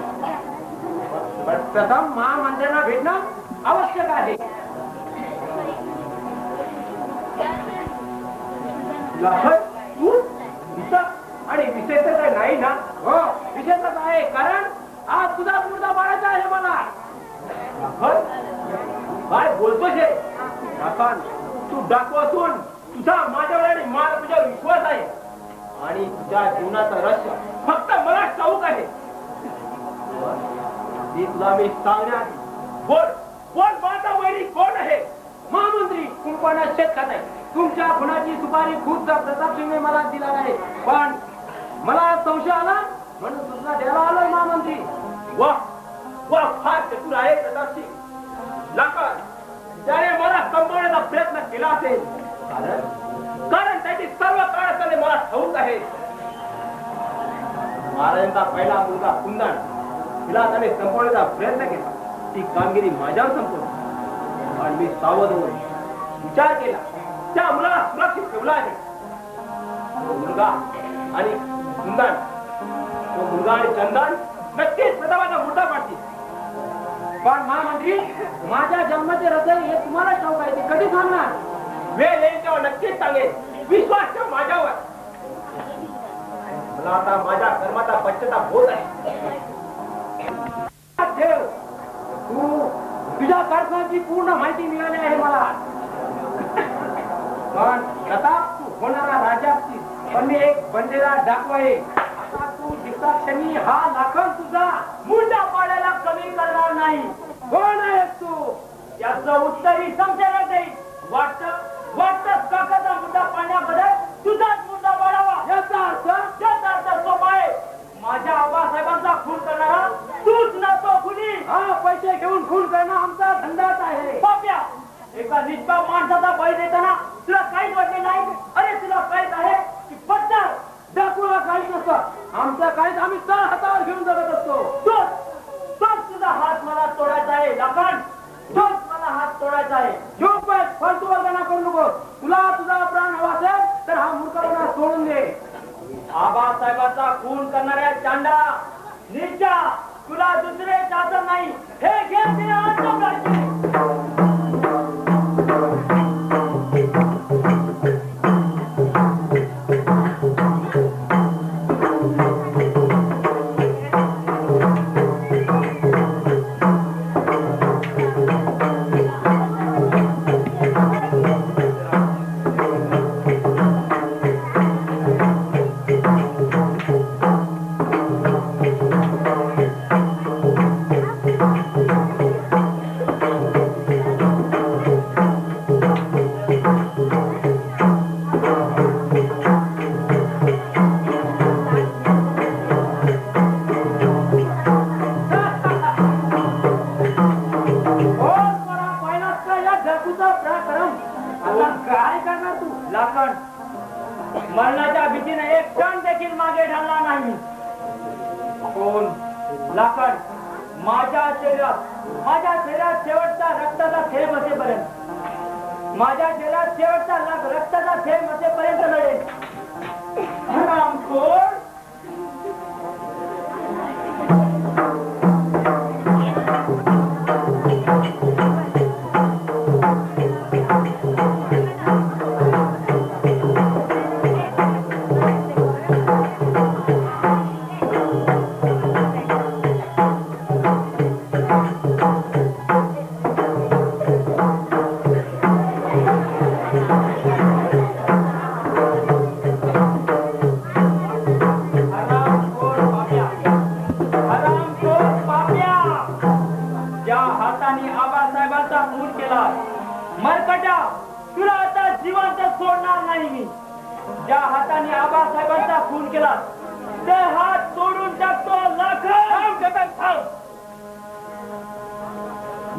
[SPEAKER 1] पण प्रथम महामंत्र्यांना भेटणं आवश्यक आहे.
[SPEAKER 3] तू
[SPEAKER 1] आणि विशेष काय नाही ना? हो, विशेषच आहे, कारण आज तुझा मुर्दा बाळाचा आहे मला.
[SPEAKER 3] काय बोलतोस हे?
[SPEAKER 1] तू डाकू असून तुझा माझ्यावर आणि माझा तुझ्यावर विश्वास आहे आणि तुझ्या जीवनाचं रहस्य फक्त मला ठाऊक आहे.
[SPEAKER 3] ती तुला मी सांगण्यात
[SPEAKER 1] कोण माझा वैरी कोण आहे? महामंत्री कुंपणा शेत खात आहे. तुमच्या खुनाची सुपारी खुद प्रताप सिंगने मला दिला आहे, पण मला संशय आला म्हणून सूचना द्यायला आलोय महामंत्री.
[SPEAKER 3] वा फार चतुर आहे प्रताप सिंग.
[SPEAKER 1] त्याने मला संपवण्याचा प्रयत्न केला असेल, कारण त्याची सर्व कारस्थाने मला ठाऊक आहे.
[SPEAKER 3] महाराजांचा पहिला मुलगा कुंदन, तिला त्याने संपवण्याचा प्रयत्न केला. ती कामगिरी माझ्यावर संपवली आणि मी सावध होऊन विचार केला.
[SPEAKER 1] त्या मुलाला सुरक्षित ठेवला आहे.
[SPEAKER 3] तो मुलगा आणि कुंदन, तो मुलगा आणि चंदन
[SPEAKER 1] नक्कीच प्रतापाचा मुद्दा पाडतील. पण महामंत्री, माझ्या जन्माचे रचय हे तुम्हाला ठाऊक आहे, ते कधी सांगणार?
[SPEAKER 3] वेळ येईल तेव्हा नक्कीच सांगेल. विश्वास ठेव माझ्यावर. मला आता माझ्या कर्माचा पश्चाताप होत आहे.
[SPEAKER 1] ठेव, तू तुझ्या कारणाची पूर्ण माहिती मिळाली आहे मला. पण प्रताप, तू होणारा राजा असतील, पण मी एक बनलेला डाकू आहे. आता तू दिवसाक्षणी हा लाखन तुझा मुंडा पाडायला कमी करणार नाही. कोण आहेस तू? याचं उत्तरही समजायला जाईल. वाटतं काकाचा मुद्दा पाडण्याबद्दल तुझाच मुद्दा वाढावा. याचा अर्थ सोपा आहे. माझ्या आबासाहेबांचा खून करणारा तूच ना तो खुनी. हा, पैसे घेऊन खून करणं आमचा धंदाच आहे. पाप्या, एका निष्पाप माणसाचा बळी देताना तुला काहीच वाटले नाही? अरे तुला काहीच आहे की पत्तर? डाकूला काहीच नसतं. आमचं काहीच आम्ही तळ हातावर घेऊन जगत असतो. तोच तुझा हात मला तोडायचा आहे लखन. तोच मला हात तोडायचा आहे. झोप बस, फालतू वर्गणा करू नको. तुला तुझा प्राण हवा असेल तर हा मूर्खपणा सोडून दे. आबासाहेबांचा खून करणाऱ्या चांडा नीचा, तुला दुसरे शासन नाही. हे घे तिने अंत
[SPEAKER 2] मागे ढालणार नाही. कोण? लाकड. माझ्या शरीरात शेवटचा रक्ताचा थेंब असेपर्यंत, माझ्या शरीरात शेवटचा रक्ताचा थेंब असेपर्यंत लढेल. हरामखोर. मरकटा, तुला आता जिवंत सोडणार नाही मी. ज्या हाताने आबासाहेबांचा खून केला ते हात तोडून टाकतो.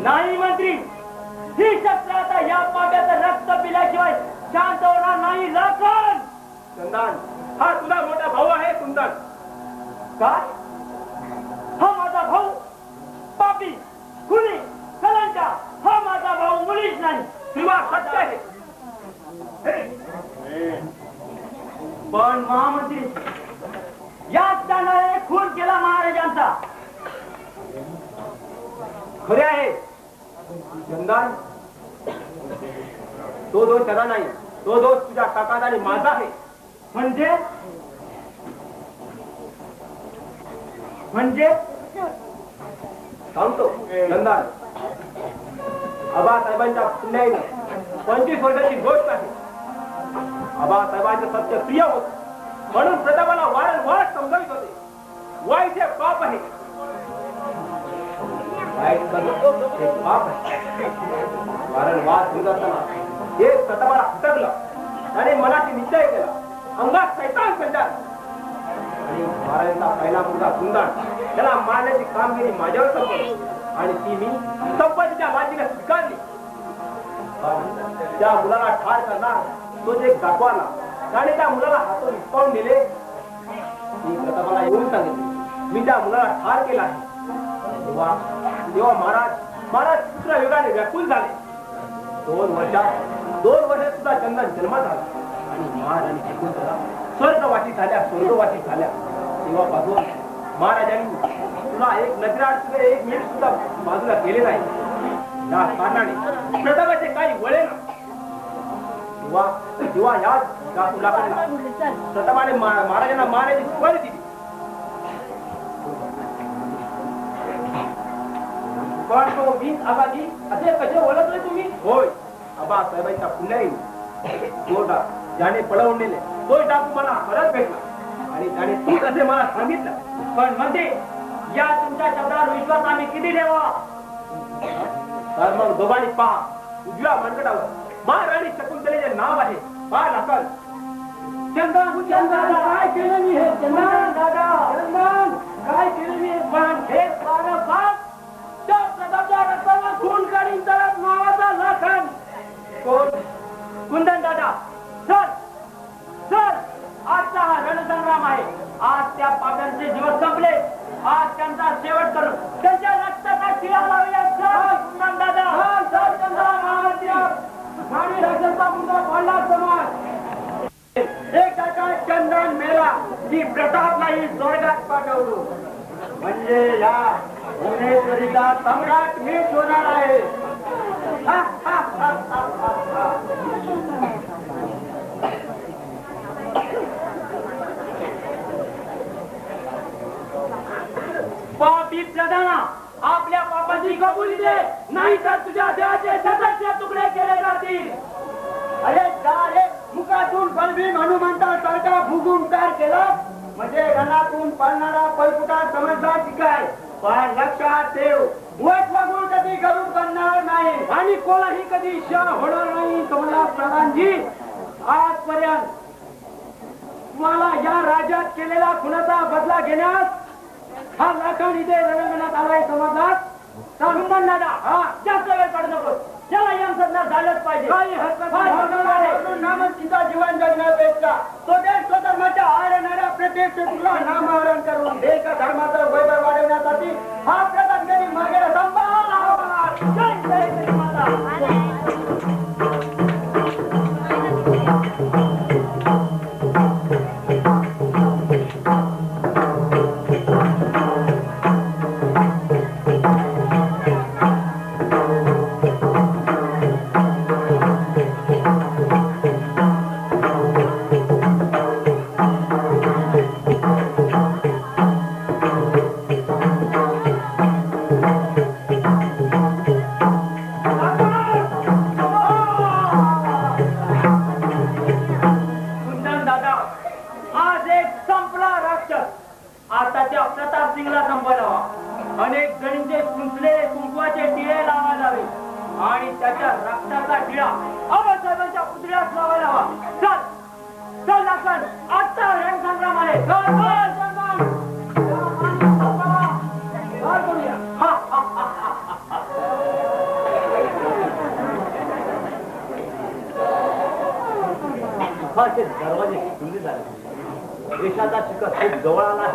[SPEAKER 2] नाही मंत्री, ही शस्त्र आता या पाप्याचं रक्त पिल्याशिवाय शांत होणार नाही. लाखन.
[SPEAKER 3] चंदन, हा तुझा मोठा भाऊ आहे सुंदर.
[SPEAKER 2] काय? हा माझा भाऊ पापी, खुनी, कलंका. हा माझा भाऊ मुलीच नाही.
[SPEAKER 3] किंवा सत्य आहे.
[SPEAKER 2] पण महामंत्री, याच कारणाने खून केला महाराजांचा.
[SPEAKER 3] खरे आहे चंदन, तो दोष त्याचा नाही, तो दोष तुझ्या काकाचा आणि माझा आहे.
[SPEAKER 2] म्हणजे म्हणजे
[SPEAKER 3] सांगतो चंदन, आबासाहेबांच्या पुण्याईनं 25 वर्षाची गोष्ट आहे. आबासाहेबांचं सत्य प्रिय होत म्हणून प्रतापाला वारंवार समजावित होते. वाईट हे पाप आहे, वाईट करणं हे पाप आहे. वारंवार समजावताना हे प्रतापाला हटकलं आणि मनाची निश्चय केला. अंगात सैतान संचार आणि महाराजांचा पहिला मुलगा सुंदर त्याला मारण्याची कामगिरी माझ्यावर सोपवली आणि ती मी संपत्तीच्या बाजीने स्वीकारली. त्या मुलाला ठार करणार तो जे दाखवाला आणि त्या मुलाला हातून हिसकावून दिले. मी प्रतापाला येऊन सांगितले मी त्या मुलाला ठार केला आहे. तेव्हा महाराज पुत्र योगाने व्याकुल झाले. 2 वर्षात सुद्धा चंदन जन्मात आला आणि महाराजांनी शिकून त्याला स्वर्गवासी झाल्या. तेव्हापासून महाराजांनी तुला एक नजरात एक मिनिट सुद्धा बाजूला गेले नाही. या कारणाने प्रतापाचे काही वळे ना. तेव्हा या प्रतापाने महाराजांना मारण्याची सुपारी दिली.
[SPEAKER 2] पण तो 20 आबाजी असे कसे ओळखले तुम्ही?
[SPEAKER 3] होय, आबासाहेबांच्या पुण्याई तो ज्याने पळवून नेले तो डाकू मला परत भेटला आणि त्याने तू कसे मला सांगितलं.
[SPEAKER 2] पण म्हणते या तुमच्या शब्दावर विश्वास आम्ही किती ठेवा?
[SPEAKER 3] तर मग दोघांनी पहा, उजव्या मनगटावर महाराणी शकुंतलेचे नाव आहे. पहा लाकड.
[SPEAKER 2] चंदन काय केलं मी? हे चंदन काय केलं मी? पण हे सारं पाप त्या प्रतापच्या रक्ताला खून काढीन तर नावाचा लाखन. कोण? कुंदन दादा. सर आजचा हा रणसंग्राम आहे. आज त्या पाप्यांचे दिवस संपले. आज त्यांचा शेवट करून त्यांच्या रक्ताचा शिळा लावूया. कुंदन दादा. आणि राजाचा मुद्दा पडला समाज. एक काय चंदन मेला की प्रतापलाही स्वर्गात पाठवलो. म्हणजे या भुवनेश्वरीचा सम्राट मीच होणार आहे. पापी प्रधाना, आपल्या पापाची कबुली दे, नाही तर तुझ्या देहाचे सततचे तुकडे केले जातील. अरे का मुखातून बलबीन हनुमंतासारखा फुगून तयार केलं म्हणजे रणातून पळणारा पळकुटा समजला शिकाय. पण लक्षात ठेव, वगून कधी गरुड करणार नाही आणि कोणाही कधी शाह होणार नाही. तुम्हाला प्रधानजी, आजपर्यंत तुम्हाला या राज्यात केलेला खुनाचा बदला घेण्यास हा लाखन इथे रणंगणात आलाय समाजात. कुंदन दादा, जास्त वेळ काढू नको. त्याला यमसदना झालंच पाहिजे. काही हरकत नाही. नामच तिचा जीवन जगण्यापेक्षा तो देश स्वतः
[SPEAKER 1] धर्माच्या आड येणाऱ्या प्रत्येक शत्रूला नामहरण करून देश धर्माचं वैभव वाढवण्यासाठी हा प्रतापगिरी मागे संभाळ. जय जय जय माता.
[SPEAKER 2] आताच्या प्रताप सिंगला संपवावा. अनेक जणींचे कुंचले कुंकवाचे टिळे लावायला हवे आणि त्याच्या रक्ताचा टिळा आबासाहेबांच्या पुतळ्यास लावायला हवा. चल चल आपण आता रणसंग्राम आहे.
[SPEAKER 3] दरवाजे खुले झाले. देशाचा शिखर खूप जवळ आला.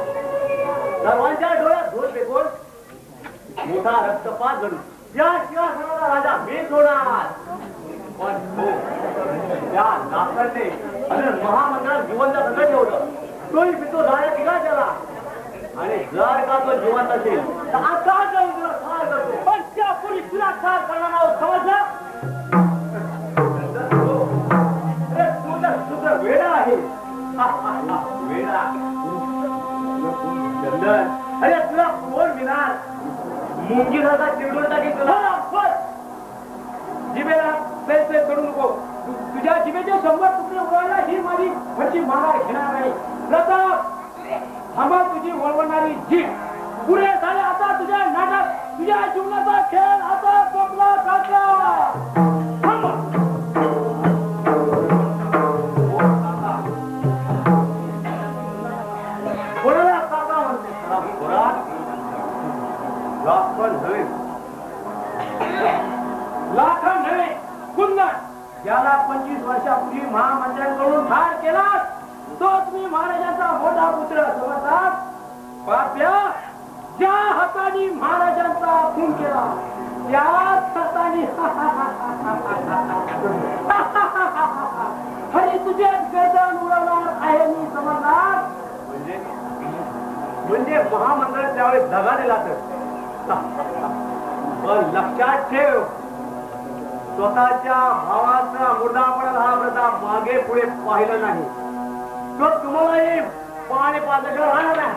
[SPEAKER 3] सर्वांच्या डोळ्यात धोल बेगोल मोठा रक्तपात घडू. या सिंहासनाचा राजा मीच होणार. पण हो, त्या नाकारने आणि महामंडळात जिवंत सगळं ठेवलं. तोही पितो जाण्या तिला त्याला. आणि जर का तो जिवंत असेल तर आता जाऊन तुला ठार करतो. पण त्यापूर्वी तुला ठार करणार आहोत. समजलं? तुझं वेडा आहे. वेडा चंदन. अरे तुला कोण मिळणार? मुंगीराचा चिरडून टाकी तुला. जिभेला पैसे करू नको. तुझ्या जिभेचे 100 तुकडे उडवायला ही माझी भरची माघार घेणार नाही. प्रताप थांबा तुझी वळवणारी जीभ. पुढे झाले आता तुझ्या नाटक. तुझ्या जीवनाचा खेळ आता संपला. काका लाखन नव्हे कुंदन ज्याला 25 वर्षापूर्वी महामंत्र्यांकडून ठार केला तोच मी महाराजांचा मोठा पुत्र. समजतात? पाप्या ज्या हाताने महाराजांचा खून केला त्याच हाताने हरी तुझे गर्दन उडवणार आहे मी. समजणार? म्हणजे महामंडळ त्यावेळेस दगा दिला तर. पण लक्षात ठेव, स्वतःच्या भावाचा मुर्दापणा हा प्रताप मागे पुढे पाहिलं नाही. तो तुम्हालाही पाणी पाजलं राहणार नाही.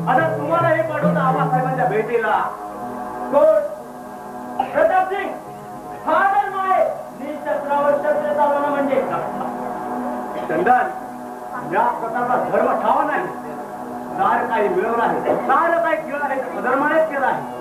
[SPEAKER 3] आता तुम्हालाही पाठवतो आबासाहेबांच्या भेटीला. प्रताप सिंग हा धर्म आहे. निशस्त्रावर शस्त्र चालवणं म्हणजे. चंदन या प्रकारचा धर्म ठावा नाही. सारं काही मिळवलं आहे. सारं काही केलं आहे. अधर्मानेच केलं आहे.